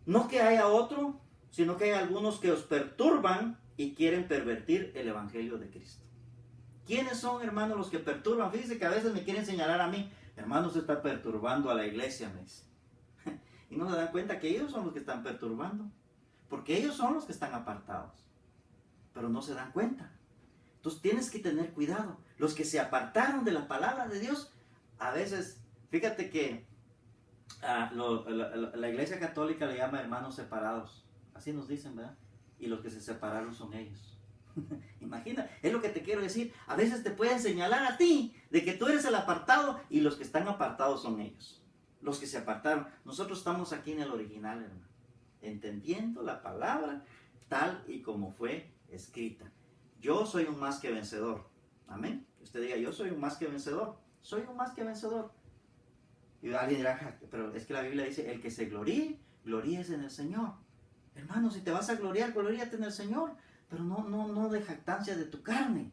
no que haya otro, sino que hay algunos que os perturban y quieren pervertir el evangelio de Cristo. ¿Quiénes son, hermanos, los que perturban? Fíjense que a veces me quieren señalar a mí, hermano, se está perturbando a la iglesia, me dice. Y no se dan cuenta que ellos son los que están perturbando, porque ellos son los que están apartados, pero no se dan cuenta. Entonces tienes que tener cuidado. Los que se apartaron de la palabra de Dios, a veces, fíjate que la iglesia católica le llama hermanos separados, así nos dicen, ¿verdad? Y los que se separaron son ellos. Imagina, es lo que te quiero decir. A veces te pueden señalar a ti de que tú eres el apartado y los que están apartados son ellos, los que se apartaron. Nosotros estamos aquí en el original, hermano, entendiendo la palabra tal y como fue escrita. Yo soy un más que vencedor. Amén. Usted diga, yo soy un más que vencedor. Soy un más que vencedor. Y alguien dirá, pero es que la Biblia dice, el que se gloríe, gloríese en el Señor. Hermano, si te vas a gloriar, gloríate en el Señor. Pero no de jactancia de tu carne.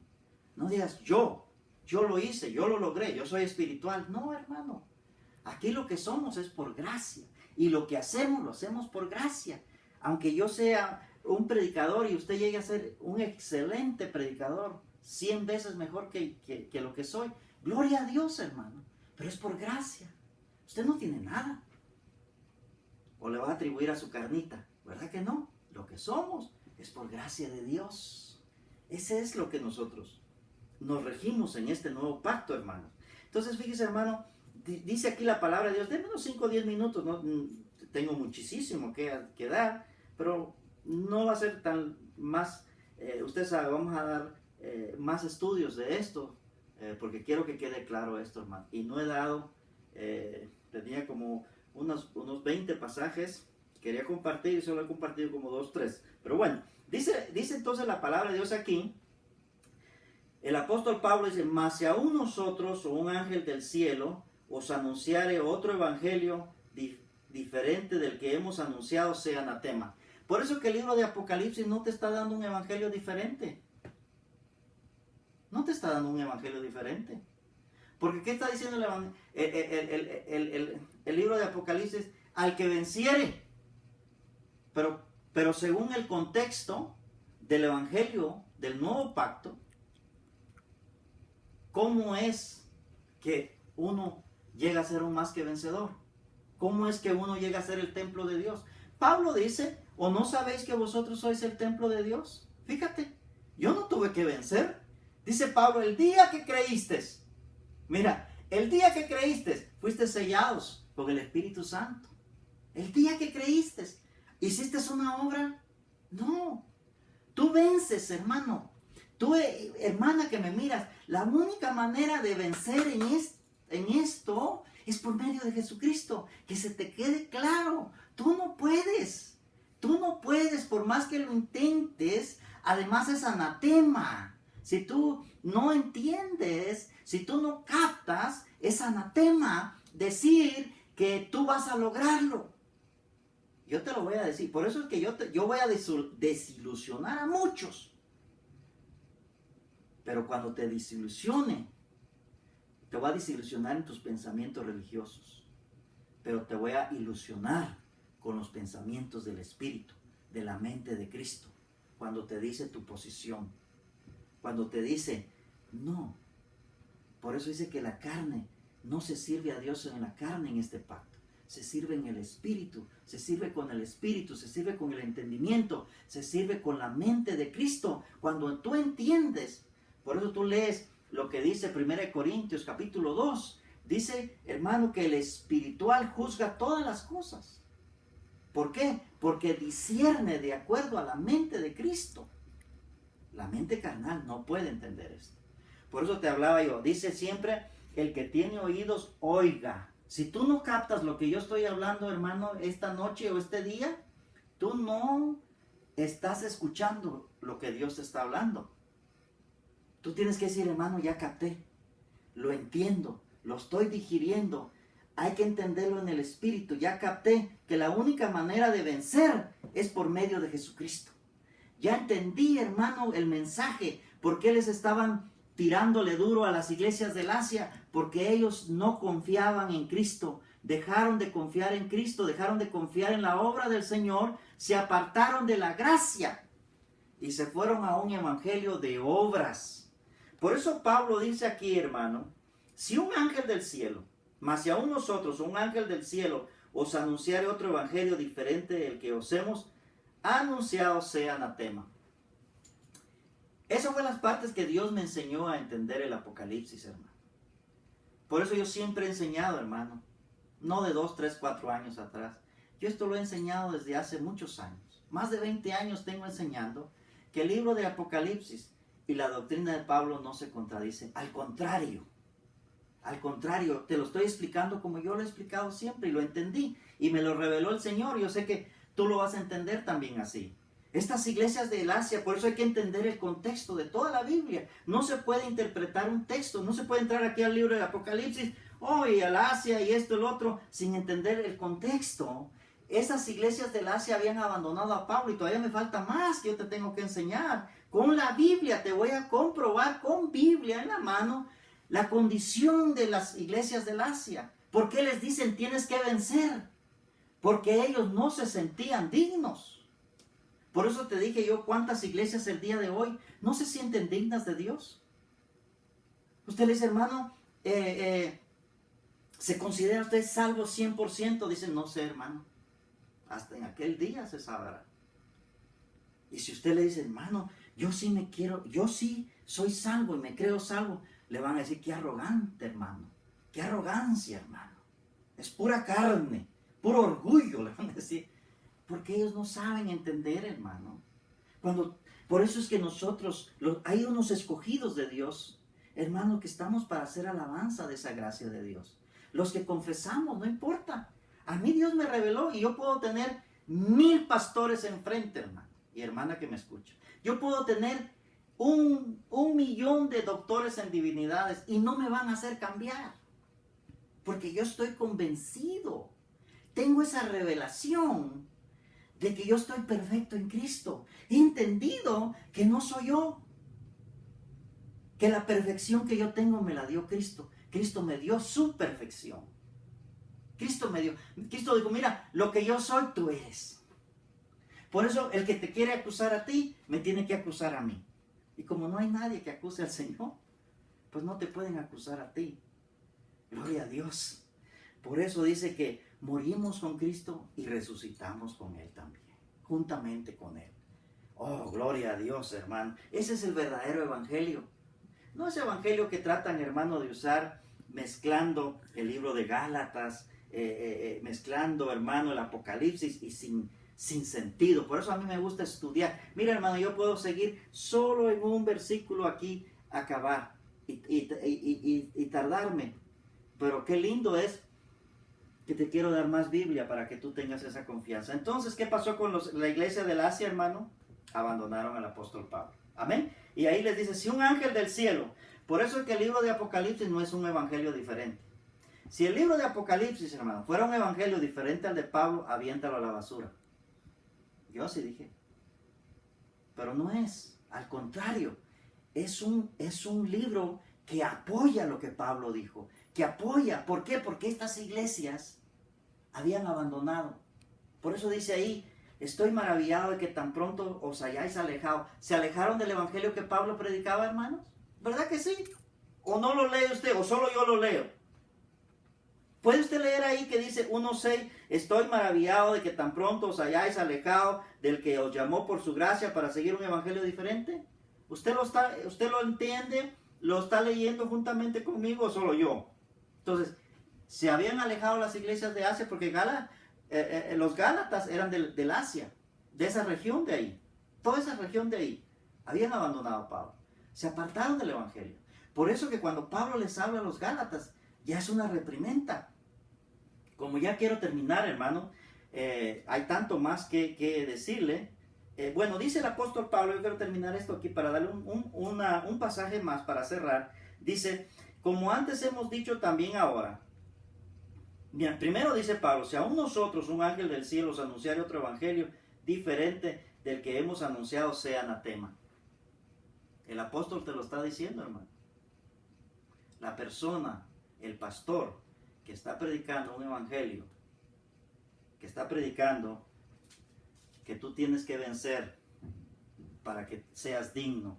No digas, yo lo hice, yo lo logré, yo soy espiritual. No, hermano. Aquí lo que somos es por gracia. Y lo que hacemos, lo hacemos por gracia. Aunque yo sea un predicador y usted llegue a ser un excelente predicador, 100 veces mejor que lo que soy. Gloria a Dios, hermano. Pero es por gracia. Usted no tiene nada. O le va a atribuir a su carnita. ¿Verdad que no? Lo que somos es por gracia de Dios. Ese es lo que nosotros nos regimos en este nuevo pacto, hermanos. Entonces, fíjese, hermano, dice aquí la palabra de Dios. Denme unos 5 o 10 minutos. No tengo muchísimo que dar, pero no va a ser tan más, usted sabe, vamos a dar más estudios de esto, porque quiero que quede claro esto, hermano. Y no he dado, tenía como unos 20 pasajes, quería compartir y solo he compartido como 2, 3. Pero bueno, dice entonces la palabra de Dios aquí. El apóstol Pablo dice, mas si aún nosotros o un ángel del cielo os anunciare otro evangelio diferente del que hemos anunciado, sea anatema. Por eso que el libro de Apocalipsis no te está dando un evangelio diferente. No te está dando un evangelio diferente. Porque ¿qué está diciendo el libro de Apocalipsis? Al que venciere. Pero según el contexto del evangelio del nuevo pacto, ¿cómo es que uno llega a ser un más que vencedor? ¿Cómo es que uno llega a ser el templo de Dios? Pablo dice, ¿o no sabéis que vosotros sois el templo de Dios? Fíjate, yo no tuve que vencer. Dice Pablo, el día que creíste, mira, el día que creíste, fuiste sellados con el Espíritu Santo. El día que creíste, ¿hiciste una obra? No, tú vences, hermano. Tú, hermana que me miras, la única manera de vencer en esto es por medio de Jesucristo. Que se te quede claro, tú no puedes, por más que lo intentes. Además es anatema. Si tú no entiendes, si tú no captas, es anatema decir que tú vas a lograrlo. Yo te lo voy a decir, por eso es que yo voy a desilusionar a muchos. Pero cuando te desilusione, te voy a desilusionar en tus pensamientos religiosos. Pero te voy a ilusionar con los pensamientos del Espíritu, de la mente de Cristo. Cuando te dice tu posición. Cuando te dice, no. Por eso dice que la carne no se sirve a Dios en la carne en este pacto. Se sirve en el Espíritu, se sirve con el Espíritu, se sirve con el entendimiento, se sirve con la mente de Cristo. Cuando tú entiendes. Por eso tú lees lo que dice 1 Corintios capítulo 2. Dice, hermano, que el espiritual juzga todas las cosas. ¿Por qué? Porque discierne de acuerdo a la mente de Cristo. La mente carnal no puede entender esto. Por eso te hablaba yo. Dice siempre, el que tiene oídos, oiga. Si tú no captas lo que yo estoy hablando, hermano, esta noche o este día, tú no estás escuchando lo que Dios te está hablando. Tú tienes que decir, hermano, ya capté, lo entiendo, lo estoy digiriendo. Hay que entenderlo en el Espíritu. Ya capté que la única manera de vencer es por medio de Jesucristo. Ya entendí, hermano, el mensaje. ¿Por qué les estaban tirándole duro a las iglesias del Asia? Porque ellos no confiaban en Cristo. Dejaron de confiar en Cristo, dejaron de confiar en la obra del Señor, se apartaron de la gracia y se fueron a un evangelio de obras. Por eso Pablo dice aquí, hermano, si un ángel del cielo, mas si aún nosotros, un ángel del cielo, os anunciare otro evangelio diferente del que os hemos anunciado, sea anatema. Esas fueron las partes que Dios me enseñó a entender el Apocalipsis, hermano. Por eso yo siempre he enseñado, hermano, no de 2, 3, 4 años atrás. Yo esto lo he enseñado desde hace muchos años. Más de 20 años tengo enseñando que el libro de Apocalipsis y la doctrina de Pablo no se contradicen. Al contrario, te lo estoy explicando como yo lo he explicado siempre y lo entendí. Y me lo reveló el Señor. Yo sé que tú lo vas a entender también así. Estas iglesias del Asia, por eso hay que entender el contexto de toda la Biblia. No se puede interpretar un texto, no se puede entrar aquí al libro de Apocalipsis, y al Asia y esto y lo otro, sin entender el contexto. Esas iglesias del Asia habían abandonado a Pablo y todavía me falta más que yo te tengo que enseñar. Con la Biblia te voy a comprobar, con Biblia en la mano, la condición de las iglesias del Asia. ¿Por qué les dicen tienes que vencer? Porque ellos no se sentían dignos. Por eso te dije yo, ¿cuántas iglesias el día de hoy no se sienten dignas de Dios? Usted le dice, hermano, ¿se considera usted salvo 100%? Dicen, no sé, hermano. Hasta en aquel día se sabrá. Y si usted le dice, hermano, yo sí soy salvo y me creo salvo, le van a decir, qué arrogante, hermano. Qué arrogancia, hermano. Es pura carne, puro orgullo, le van a decir. Porque ellos no saben entender, hermano. Por eso es que nosotros, hay unos escogidos de Dios, hermano, que estamos para hacer alabanza de esa gracia de Dios. Los que confesamos, no importa. A mí Dios me reveló y yo puedo tener 1000 pastores enfrente, hermano y hermana que me escucha. Yo puedo tener un millón de doctores en divinidades y no me van a hacer cambiar. Porque yo estoy convencido. Tengo esa revelación de que yo estoy perfecto en Cristo. He entendido que no soy yo. Que la perfección que yo tengo me la dio Cristo. Cristo me dio su perfección. Cristo dijo, mira, lo que yo soy, tú eres. Por eso el que te quiere acusar a ti, me tiene que acusar a mí. Y como no hay nadie que acuse al Señor, pues no te pueden acusar a ti. Gloria a Dios. Por eso dice que morimos con Cristo y resucitamos con Él también, juntamente con Él. Oh, gloria a Dios, hermano. Ese es el verdadero evangelio. No es evangelio que tratan, hermano, de usar mezclando el libro de Gálatas, mezclando, hermano, el Apocalipsis y sin sentido. Por eso a mí me gusta estudiar. Mira, hermano, yo puedo seguir solo en un versículo aquí, acabar y tardarme. Pero qué lindo es que te quiero dar más Biblia para que tú tengas esa confianza. Entonces, ¿qué pasó con la iglesia del Asia, hermano? Abandonaron al apóstol Pablo. Amén. Y ahí les dice, si un ángel del cielo, por eso es que el libro de Apocalipsis no es un evangelio diferente. Si el libro de Apocalipsis, hermano, fuera un evangelio diferente al de Pablo, aviéntalo a la basura. Yo así dije. Pero no es. Al contrario, es un libro que apoya lo que Pablo dijo. Que apoya. ¿Por qué? Porque estas iglesias habían abandonado. Por eso dice ahí, estoy maravillado de que tan pronto os hayáis alejado. ¿Se alejaron del evangelio que Pablo predicaba, hermanos? ¿Verdad que sí? ¿O no lo lee usted? ¿O solo yo lo leo? ¿Puede usted leer ahí que dice 1:6? Estoy maravillado de que tan pronto os hayáis alejado del que os llamó por su gracia para seguir un evangelio diferente. ¿Usted lo entiende? ¿Lo está leyendo juntamente conmigo o solo yo? Entonces, se habían alejado las iglesias de Asia porque los Gálatas eran del Asia, de esa región de ahí. Toda esa región de ahí habían abandonado a Pablo. Se apartaron del evangelio. Por eso que cuando Pablo les habla a los Gálatas, ya es una reprimenda. Como ya quiero terminar, hermano, hay tanto más que decirle. Bueno, dice el apóstol Pablo, yo quiero terminar esto aquí para darle un pasaje más para cerrar. Dice, como antes hemos dicho también ahora. Bien, primero dice Pablo, si aún nosotros, un ángel del cielo, os anunciare otro evangelio diferente del que hemos anunciado, sea anatema. El apóstol te lo está diciendo, hermano. La persona, el pastor, que está predicando un evangelio, que está predicando que tú tienes que vencer para que seas digno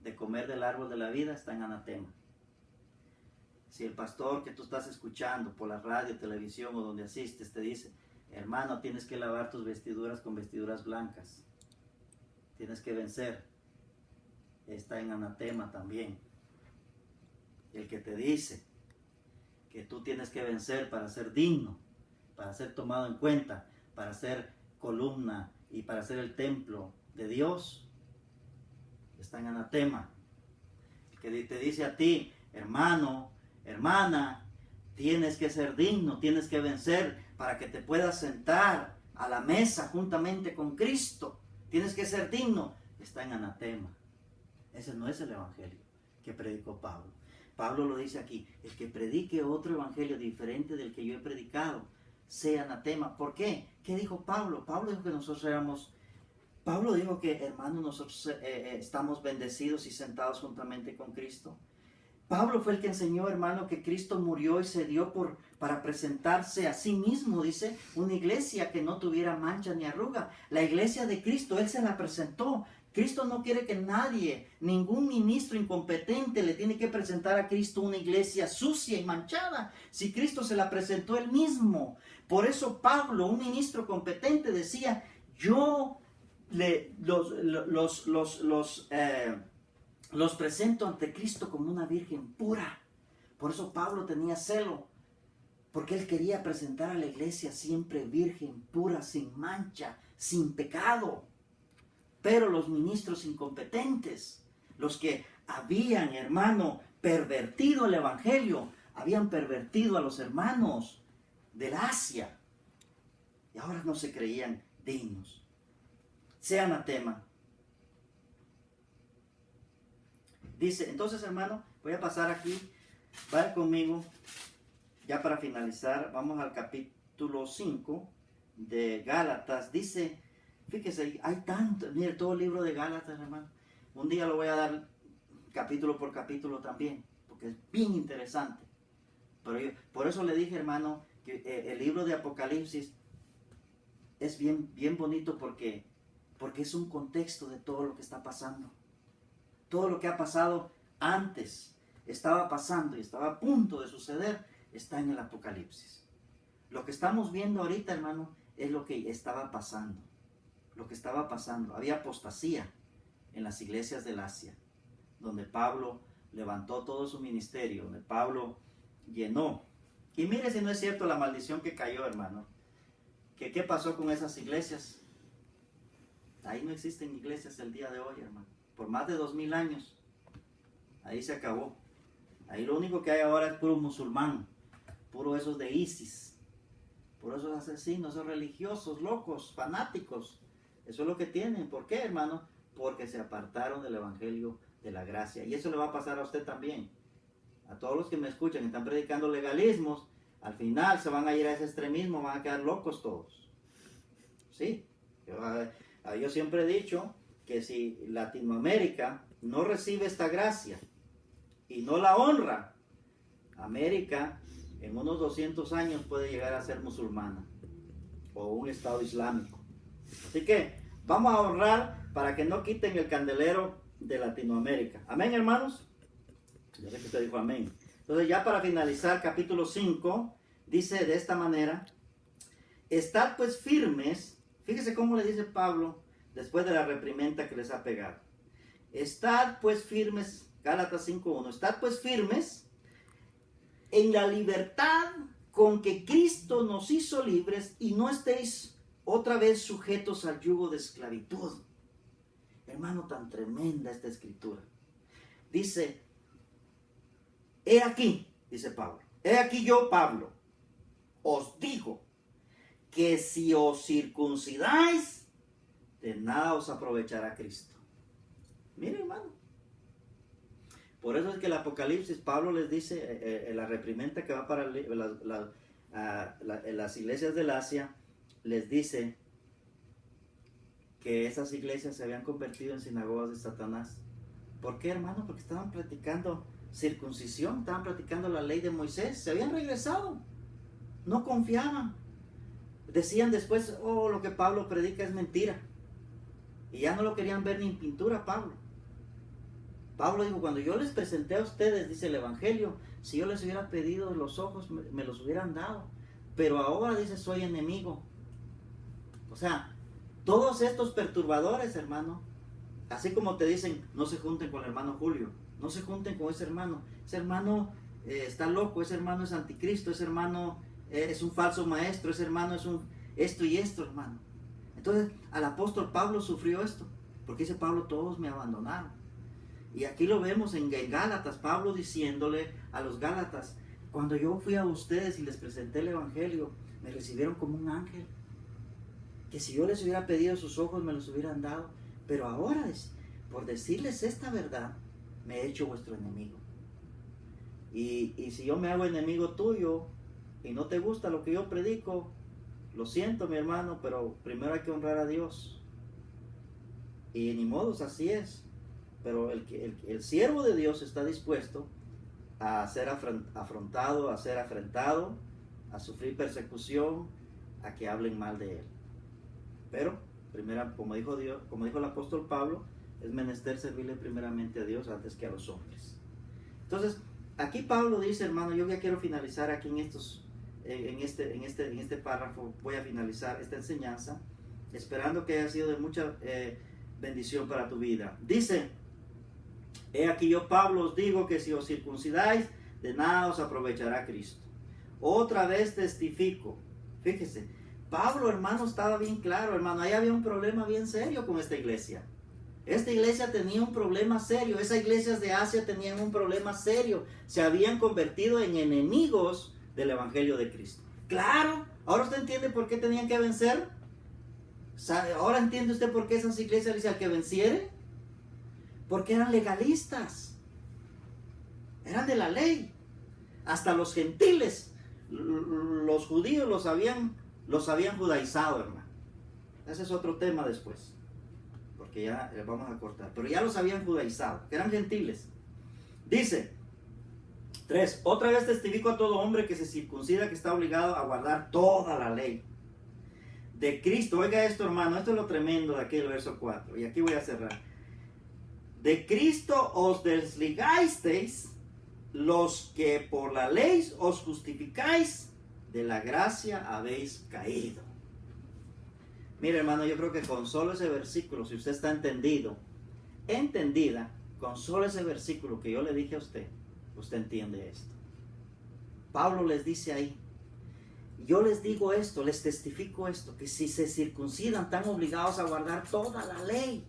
de comer del árbol de la vida, está en anatema. Si el pastor que tú estás escuchando por la radio, televisión o donde asistes te dice, hermano, tienes que lavar tus vestiduras con vestiduras blancas, tienes que vencer, está en anatema también. El que te dice que tú tienes que vencer para ser digno, para ser tomado en cuenta, para ser columna y para ser el templo de Dios, está en anatema. El que te dice a ti, hermano, hermana, tienes que ser digno, tienes que vencer para que te puedas sentar a la mesa juntamente con Cristo, tienes que ser digno, está en anatema. Ese no es el evangelio que predicó Pablo. Pablo lo dice aquí, el que predique otro evangelio diferente del que yo he predicado, sea anatema. ¿Por qué? ¿Qué dijo Pablo? Pablo dijo que Pablo dijo que, hermanos, nosotros estamos bendecidos y sentados juntamente con Cristo. Pablo fue el que enseñó, hermano, que Cristo murió y se dio para presentarse a sí mismo, dice, una iglesia que no tuviera mancha ni arruga. La iglesia de Cristo, Él se la presentó. Cristo no quiere que nadie, ningún ministro incompetente le tiene que presentar a Cristo una iglesia sucia y manchada. Si Cristo se la presentó Él mismo. Por eso Pablo, un ministro competente, decía, yo los presento ante Cristo como una virgen pura. Por eso Pablo tenía celo porque él quería presentar a la iglesia siempre virgen, pura, sin mancha, sin pecado. Pero los ministros incompetentes, los que habían, hermano, pervertido el evangelio, habían pervertido a los hermanos del Asia, y ahora no se creían dignos. Sea anatema. Dice, entonces, hermano, voy a pasar aquí, vaya conmigo, ya para finalizar, vamos al capítulo 5 de Gálatas. Dice, fíjese, hay tanto, mire, todo el libro de Gálatas, hermano. Un día lo voy a dar capítulo por capítulo también, porque es bien interesante. Pero por eso le dije, hermano, que el libro de Apocalipsis es bien bonito porque es un contexto de todo lo que está pasando. Todo lo que ha pasado antes, estaba pasando y estaba a punto de suceder, está en el Apocalipsis. Lo que estamos viendo ahorita, hermano, es lo que estaba pasando. Lo que estaba pasando. Había apostasía en las iglesias del Asia, donde Pablo levantó todo su ministerio, donde Pablo llenó. Y mire si no es cierto la maldición que cayó, hermano. ¿Qué pasó con esas iglesias? Ahí no existen iglesias el día de hoy, hermano. Por más de 2000 años. Ahí se acabó. Ahí lo único que hay ahora es puro musulmán. Puro esos de ISIS. Puro esos asesinos, esos religiosos, locos, fanáticos. Eso es lo que tienen. ¿Por qué, hermano? Porque se apartaron del evangelio de la gracia. Y eso le va a pasar a usted también. A todos los que me escuchan, están predicando legalismos, al final se van a ir a ese extremismo, van a quedar locos todos. Sí. Yo siempre he dicho que si Latinoamérica no recibe esta gracia y no la honra, América en unos 200 años puede llegar a ser musulmana o un estado islámico. Así que vamos a honrar para que no quiten el candelero de Latinoamérica. Amén, hermanos. Ya sé que usted dijo amén. Entonces, ya para finalizar, capítulo 5 dice de esta manera: estad pues firmes. Fíjese cómo le dice Pablo después de la reprimenda que les ha pegado. Estad pues firmes, Gálatas 5:1, estad pues firmes en la libertad con que Cristo nos hizo libres, y no estéis otra vez sujetos al yugo de esclavitud. Hermano, tan tremenda esta escritura. Dice, he aquí, dice Pablo, he aquí yo, Pablo, os digo que si os circuncidáis, de nada os aprovechará Cristo. Mire, hermano. Por eso es que el Apocalipsis, Pablo les dice, la reprimenda que va para las iglesias del Asia, les dice que esas iglesias se habían convertido en sinagogas de Satanás. ¿Por qué, hermano? Porque estaban practicando circuncisión, estaban practicando la ley de Moisés, se habían regresado, no confiaban. Decían después, oh, lo que Pablo predica es mentira. Y ya no lo querían ver ni en pintura, Pablo. Pablo dijo, cuando yo les presenté a ustedes, dice el Evangelio, si yo les hubiera pedido los ojos, me los hubieran dado. Pero ahora, dice, soy enemigo. O sea, todos estos perturbadores, hermano, así como te dicen, no se junten con el hermano Julio, no se junten con ese hermano está loco, ese hermano es anticristo, ese hermano es un falso maestro, ese hermano es un esto y esto, hermano. Entonces, al apóstol Pablo sufrió esto, porque dice Pablo, todos me abandonaron. Y aquí lo vemos en Gálatas, Pablo diciéndole a los Gálatas, cuando yo fui a ustedes y les presenté el Evangelio, me recibieron como un ángel, que si yo les hubiera pedido sus ojos me los hubieran dado, pero ahora, por decirles esta verdad, me he hecho vuestro enemigo. Y si yo me hago enemigo tuyo y no te gusta lo que yo predico, lo siento, mi hermano, pero primero hay que honrar a Dios. Y ni modos, así es. Pero el siervo de Dios está dispuesto a ser afrontado, a ser afrentado, a sufrir persecución, a que hablen mal de él. Pero, primero, como dijo el apóstol Pablo, es menester servirle primeramente a Dios antes que a los hombres. Entonces, aquí Pablo dice, hermano, yo ya quiero finalizar aquí en este párrafo, voy a finalizar esta enseñanza, esperando que haya sido de mucha bendición para tu vida. Dice, he aquí yo, Pablo, os digo que si os circuncidáis, de nada os aprovechará Cristo. otra vez testifico. Fíjese, Pablo, hermano, estaba bien claro, hermano, ahí había un problema bien serio con esta iglesia. Esta iglesia tenía un problema serio, esas iglesias de Asia tenían un problema serio, se habían convertido en enemigos del Evangelio de Cristo. Claro, ahora usted entiende por qué tenían que vencer. Ahora entiende usted por qué esas iglesias dicen que venciere. Porque eran legalistas, eran de la ley. Hasta los gentiles, los judíos los habían judaizado, hermano. Ese es otro tema después, porque ya vamos a cortar. Pero ya los habían judaizado, que eran gentiles. Dice 3. Otra vez testifico a todo hombre que se circuncida que está obligado a guardar toda la ley de Cristo. Oiga esto, hermano, esto es lo tremendo de aquí el verso 4. Y aquí voy a cerrar. De Cristo os desligasteis, los que por la ley os justificáis, de la gracia habéis caído. Mire, hermano, yo creo que con solo ese versículo, si usted está entendida, con solo ese versículo que yo le dije a usted, usted entiende esto. Pablo les dice ahí, yo les digo esto, les testifico esto, que si se circuncidan están obligados a guardar toda la ley.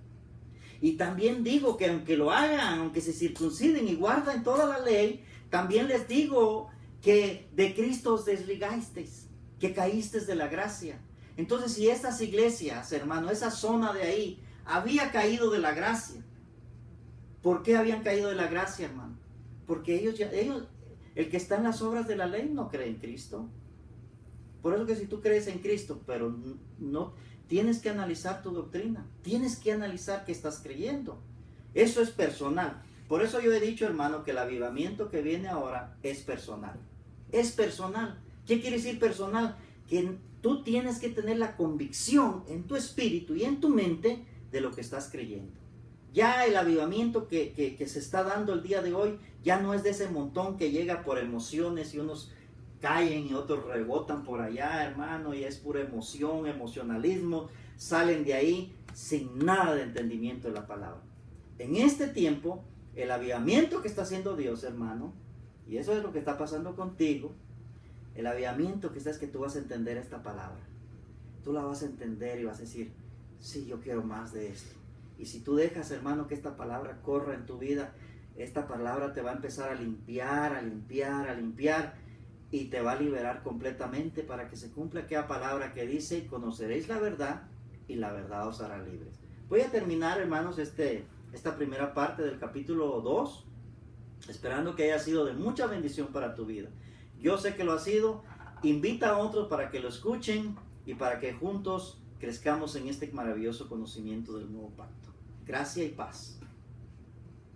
Y también digo que aunque lo hagan, aunque se circunciden y guarden toda la ley, también les digo que de Cristo os desligasteis, que caísteis de la gracia. Entonces, si estas iglesias, hermano, esa zona de ahí, había caído de la gracia. ¿Por qué habían caído de la gracia, hermano? Porque ellos, el que está en las obras de la ley no cree en Cristo. Por eso que si tú crees en Cristo, pero no, tienes que analizar tu doctrina, tienes que analizar qué estás creyendo. Eso es personal. Por eso yo he dicho, hermano, que el avivamiento que viene ahora es personal. Es personal. ¿Qué quiere decir personal? Que tú tienes que tener la convicción en tu espíritu y en tu mente de lo que estás creyendo. Ya el avivamiento que se está dando el día de hoy, ya no es de ese montón que llega por emociones y unos caen y otros rebotan por allá, hermano, y es pura emoción, emocionalismo, salen de ahí sin nada de entendimiento de la palabra. En este tiempo, el avivamiento que está haciendo Dios, hermano, y eso es lo que está pasando contigo, el avivamiento que está es que tú vas a entender esta palabra. Tú la vas a entender y vas a decir, sí, yo quiero más de esto. Y si tú dejas, hermano, que esta palabra corra en tu vida, esta palabra te va a empezar a limpiar, a limpiar, a limpiar, y te va a liberar completamente para que se cumpla aquella palabra que dice, conoceréis la verdad y la verdad os hará libres. Voy a terminar, hermanos, esta primera parte del capítulo 2, esperando que haya sido de mucha bendición para tu vida. Yo sé que lo ha sido. Invita a otros para que lo escuchen y para que juntos crezcamos en este maravilloso conocimiento del nuevo pacto. Gracia y paz.